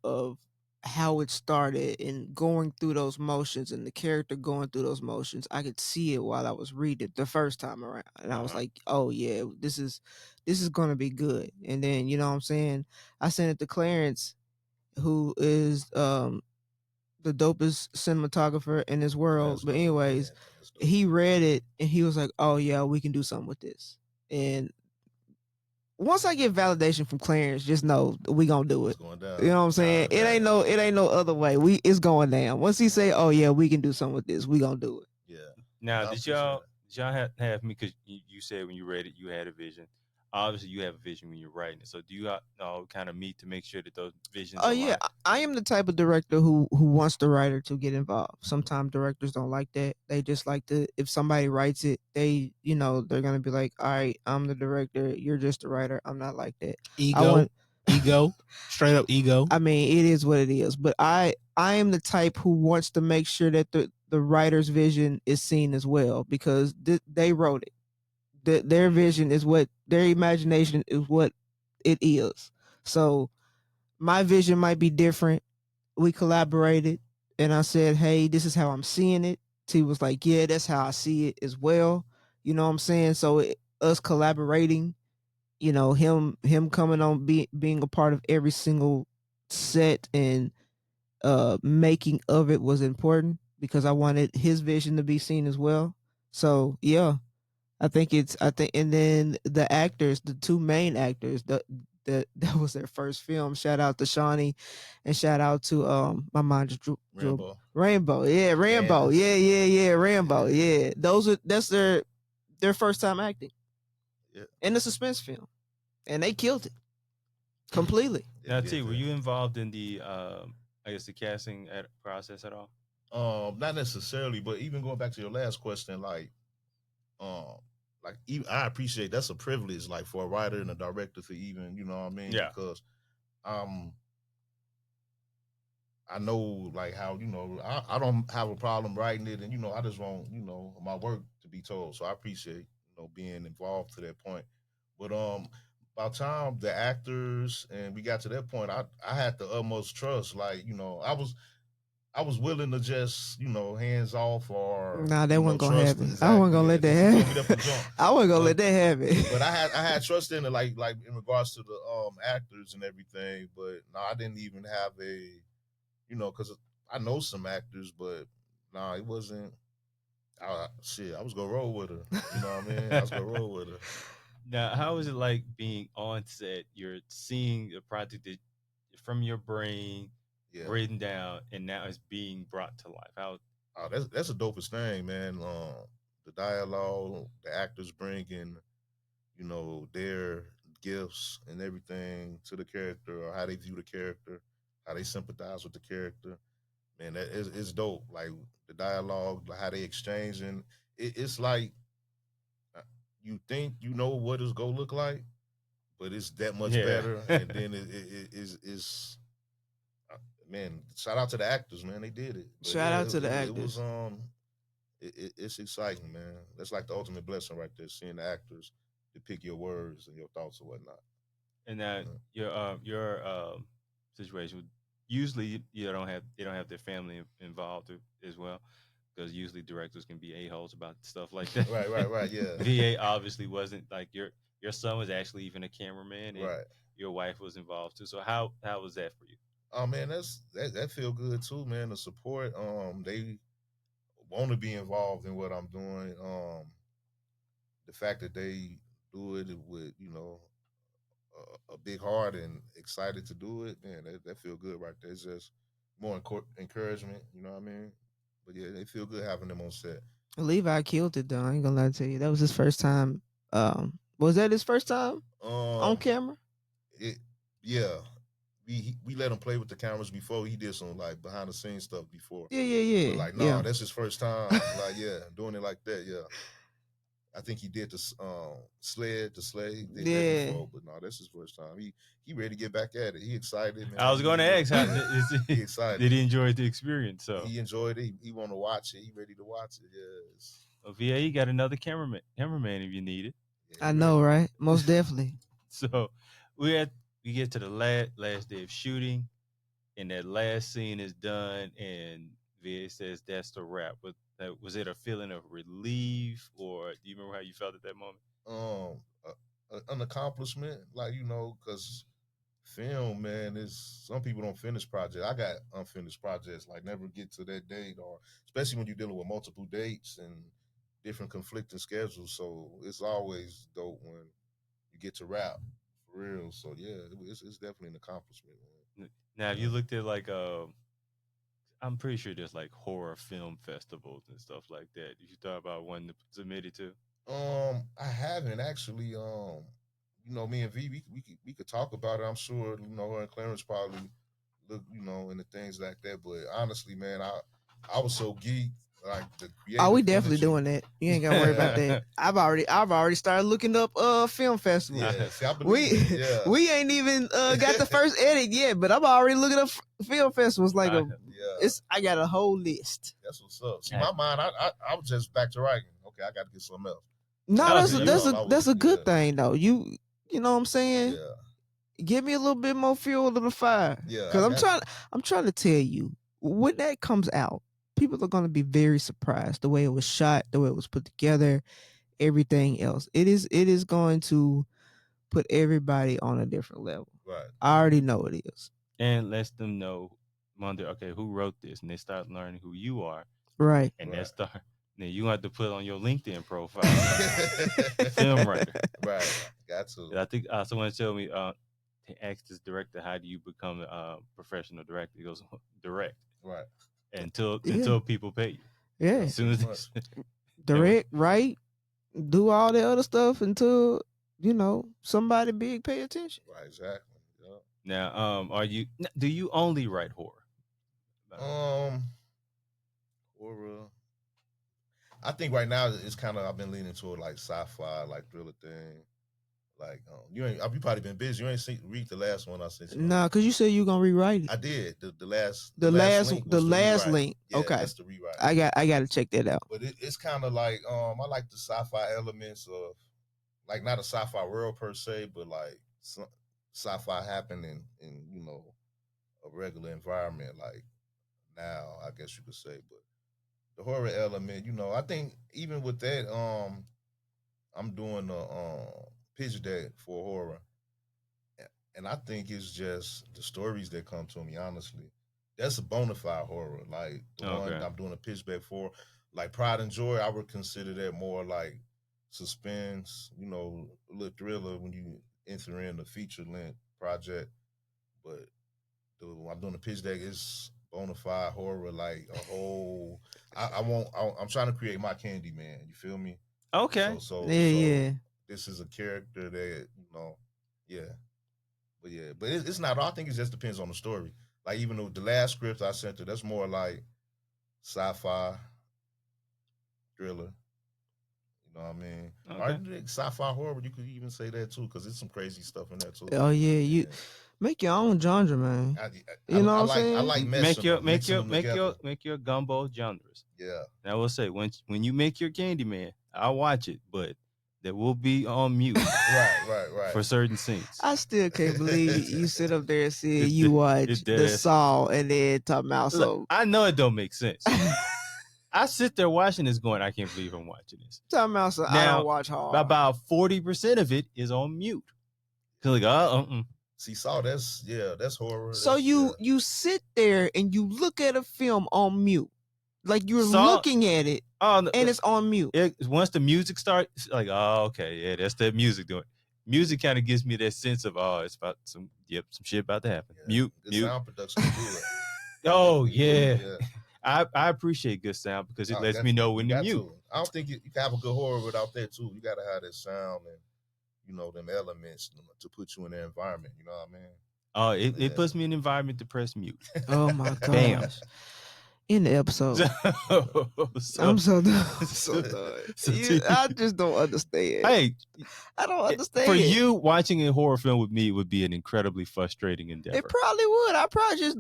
how it started and going through those motions and the character going through those motions. I could see it while I was reading the first time around, and I was like, oh yeah, this is gonna be good. And then you know what I'm saying, I sent it to Clarence, who is the dopest cinematographer in this world. But anyways, he read it and he was like, oh yeah, we can do something with this. And once I get validation from Clarence, just know we gonna do it. You know what I'm saying? It ain't no other way. It's going down. Once he say, "Oh yeah, we can do something with this," we gonna do it. Yeah. Now, did y'all have me? Because you said when you read it, you had a vision. Obviously, you have a vision when you're writing it. So, do you kind of meet to make sure that those visions? Oh yeah, I am the type of director who wants the writer to get involved. Sometimes directors don't like that. They just like to, if somebody writes it, they're gonna be like, all right, I'm the director, you're just the writer. I'm not like that. Ego, straight up ego. I mean, it is what it is. But I am the type who wants to make sure that the writer's vision is seen as well, because they wrote it. Their vision is what their imagination is, what it is. So my vision might be different. We collaborated, and I said, hey, this is how I'm seeing it. T was like, yeah, that's how I see it as well. You know what I'm saying? So us collaborating, him coming on, being a part of every single set and making of it was important, because I wanted his vision to be seen as well. So yeah, I think, and then the actors, the two main actors, that was their first film. Shout out to Shawnee, and shout out to my mind just drew Rainbow. Yeah, Rambo. Yeah, Rambo. Yeah, that's their first time acting. in the suspense film, and they killed it completely. Now, T, were you involved in the, I guess, the casting process at all? Not necessarily, but even going back to your last question, even, I appreciate that's a privilege, like for a writer and a director to even, you know what I mean? Yeah. Because, I know like how, I don't have a problem writing it, and I just want, my work to be told. So I appreciate, being involved to that point. But by the time the actors and we got to that point, I had the utmost trust. Like, I was willing to just, hands off or nah, that wasn't gonna happen. Exactly. I wasn't gonna let that happen. I wasn't gonna let that happen. But I had trust in it, like in regards to the actors and everything. But no, I didn't even have a, because I know some actors, but nah, it wasn't. I was gonna roll with her. You know what I mean? I was gonna roll with her. Now, how is it like being on set? You're seeing a project that from your brain, written down, and now it's being brought to life. How? Oh, that's the dopest thing, man. The dialogue, the actors bringing, their gifts and everything to the character, or how they view the character, how they sympathize with the character. Man, that is dope. Like the dialogue, how they exchange, and it's like you think you know what it's gonna look like, but it's that much better. And then it is. Man, shout out to the actors, man. They did it. But shout out to the actors. It was it's exciting, man. That's like the ultimate blessing right there, seeing the actors to pick your words and your thoughts and whatnot. And that your situation, usually they don't have their family involved as well, because usually directors can be a-holes about stuff like that. Right. Yeah. VA obviously wasn't. Like your son was actually even a cameraman, and right. Your wife was involved too. So how was that for you? Oh man, that feel good too, man. The support, they want to be involved in what I'm doing. The fact that they do it with, a big heart and excited to do it, man, that feel good right there. It's just more encouragement, you know what I mean? But yeah, they feel good having them on set. Levi killed it though. I ain't gonna lie to you. That was his first time. Was that his first time on camera? Yeah. We let him play with the cameras before. He did some like behind the scenes stuff before. Yeah. But like, that's his first time. Like, doing it like that. Yeah, I think he did the sled. He did that before, but no, that's his first time. He ready to get back at it. He excited. Man. I was going to ask, how he excited? Did he enjoy the experience? So he enjoyed it. He want to watch it. He ready to watch it. Yes. Well, VA, you got another cameraman if you need it. Yeah, I know, right? Most definitely. So we get to the last day of shooting, and that last scene is done, and VA says that's the wrap. But was it a feeling of relief, or do you remember how you felt at that moment? An accomplishment, like, because film, man, is some people don't finish projects. I got unfinished projects, like never get to that date, or especially when you're dealing with multiple dates and different conflicting schedules. So it's always dope when you get to wrap. For real. So yeah, it's definitely an accomplishment, man. Now, if you looked at like I'm pretty sure there's like horror film festivals and stuff like that. Did you thought about one to submit it to? I haven't actually. Me and V, we could talk about it. I'm sure, her and Clarence probably look, into things like that. But honestly, man, I was so geeked. Like the we definitely doing that. You ain't gotta worry about that. I've already started looking up film festivals. Yeah, see, we ain't even got the first edit yet, but I'm already looking up film festivals. Like I got a whole list. That's what's up. See, my mind, I was just back to writing. Okay, I got to get something else. No, that's a good thing though. You know what I'm saying? Yeah. Give me a little bit more fuel to the fire. Yeah. Because I'm trying to tell you, when that comes out, people are going to be very surprised the way it was shot, the way it was put together, everything else. It is going to put everybody on a different level. Right. I already know it is. And lets them know, okay, who wrote this, and they start learning who you are. Right. And then you have to put on your LinkedIn profile, film writer. Right. Got to. I think someone told me, they asked this director, how do you become a professional director? He goes, direct. Right. Until people pay you. Yeah. As soon as direct, write, do all the other stuff until somebody big pay attention. Right, exactly. Yeah. Now, do you only write horror? Horror. I think right now it's kind of I've been leaning toward like sci-fi, like thriller thing. Like you probably been busy. You ain't read the last one I sent you. Nah, because you said you gonna rewrite it. I did. The last link. Yeah, okay, that's the rewrite. I got to check that out. But it's kind of like I like the sci-fi elements of like not a sci-fi world per se, but like sci-fi happening in a regular environment like now, I guess you could say. But the horror element, I think even with that, I'm doing a pitch deck for horror, and I think it's just the stories that come to me. Honestly, that's a bona fide horror. Like the one I'm doing a pitch deck for, like Pride and Joy, I would consider that more like suspense, a little thriller when you enter in the feature length project. But I'm doing a pitch deck is bona fide horror, like a whole. I'm trying to create my Candyman. You feel me? Okay. So this is a character that but it's not. I think it just depends on the story. Like even though the last script I sent her, that's more like sci-fi thriller. You know what I mean? Okay. Sci-fi horror, you could even say that too, because it's some crazy stuff in there too. Oh yeah, you make your own genre, man. You know what I'm saying? I like make your gumbo genres. Yeah. And I will say when you make your Candyman, I'll watch it, but that will be on mute. right. For certain scenes. I still can't believe you sit up there and say you watch the Saw and then talk about so. I know it don't make sense. I sit there watching this going, I can't believe I'm watching this. Talking about so I don't watch horror. About 40% of it is on mute. Cause See, Saw, that's horror. So you sit there and you look at a film on mute. Like you're looking at it and it's on mute. Once the music starts, like, oh, okay, yeah, that's that music doing. Music kind of gives me that sense of, it's about some shit about to happen. Yeah, Mute. Sound production do it. Oh yeah. I appreciate good sound because it lets me know when to mute. I don't think you can have a good horror without that too. You got to have that sound and them elements to put you in that environment. You know what I mean? It puts me in an environment to press mute. Oh my gosh. Bam. In the episode. I'm so done. I just don't understand. Hey, I don't understand. For you, watching a horror film with me would be an incredibly frustrating endeavor. It probably would. I'd probably just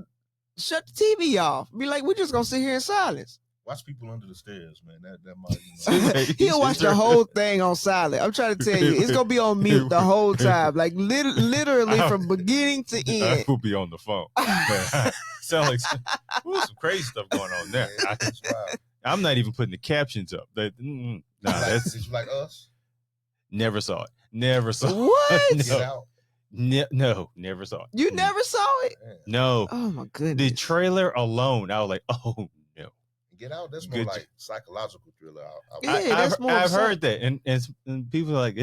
shut the TV off. Be like, we're just gonna sit here in silence. Watch people under the stairs, man. That might. He'll watch the whole thing on silent. I'm trying to tell you, it's gonna be on mute the whole time, like literally from beginning to end. I will be on the phone. Sound like some crazy stuff going on there. I'm not even putting the captions up. Did you like Us? Never saw it. Never saw what? it. No, never saw it. You never saw it? No. Oh my goodness. The trailer alone, I was like, oh no. Get Out. That's more like psychological thriller. I've heard that, and people are like,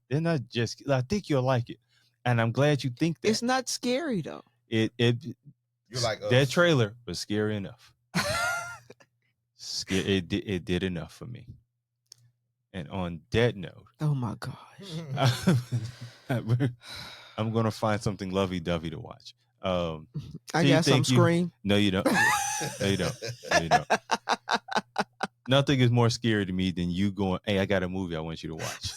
they're not just. I think you'll like it, and I'm glad you think that. It's not scary though. You're like Us. That trailer was scary enough. It did enough for me. And on that note, oh my gosh, I'm gonna find something lovey-dovey to watch. I got some Scream. No, you don't. No, you don't. Nothing is more scary to me than you going, hey, I got a movie I want you to watch.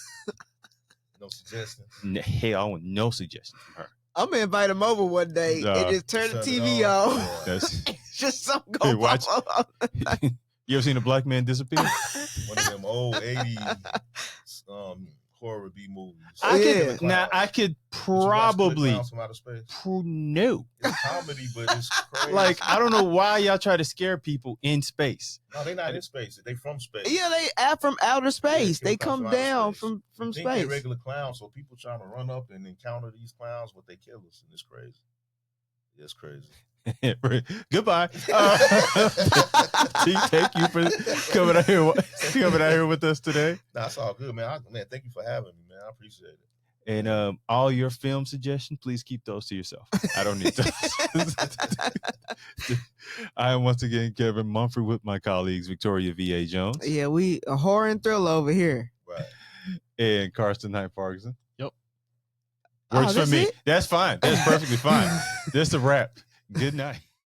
No suggestions. Hey, I want no suggestions from her. I'm gonna invite him over one day and just turn the TV on. Just something going watch. You ever seen a black man disappear? One of them old 80s horror B movies. I could probably no. It's comedy, but it's crazy. Like, I don't know why y'all try to scare people in space. No, they're not in space. They from space. Yeah, they from outer space. They come down from space. They're regular clowns, so people trying to run up and encounter these clowns, but they kill us, and it's crazy. Yeah, it's crazy. Goodbye. Thank you for coming out here with us today. That's all good, man. Thank you for having me, man. I appreciate it. And all your film suggestions, please keep those to yourself. I don't need those. I am once again Kevin Mumphrey with my colleagues Victoria V.A. Jones. Yeah, we a horror and thriller over here. Right. And Karsten Knight Parkinson. Yep. Works for me. That's fine. That's perfectly fine. That's a wrap. Good night.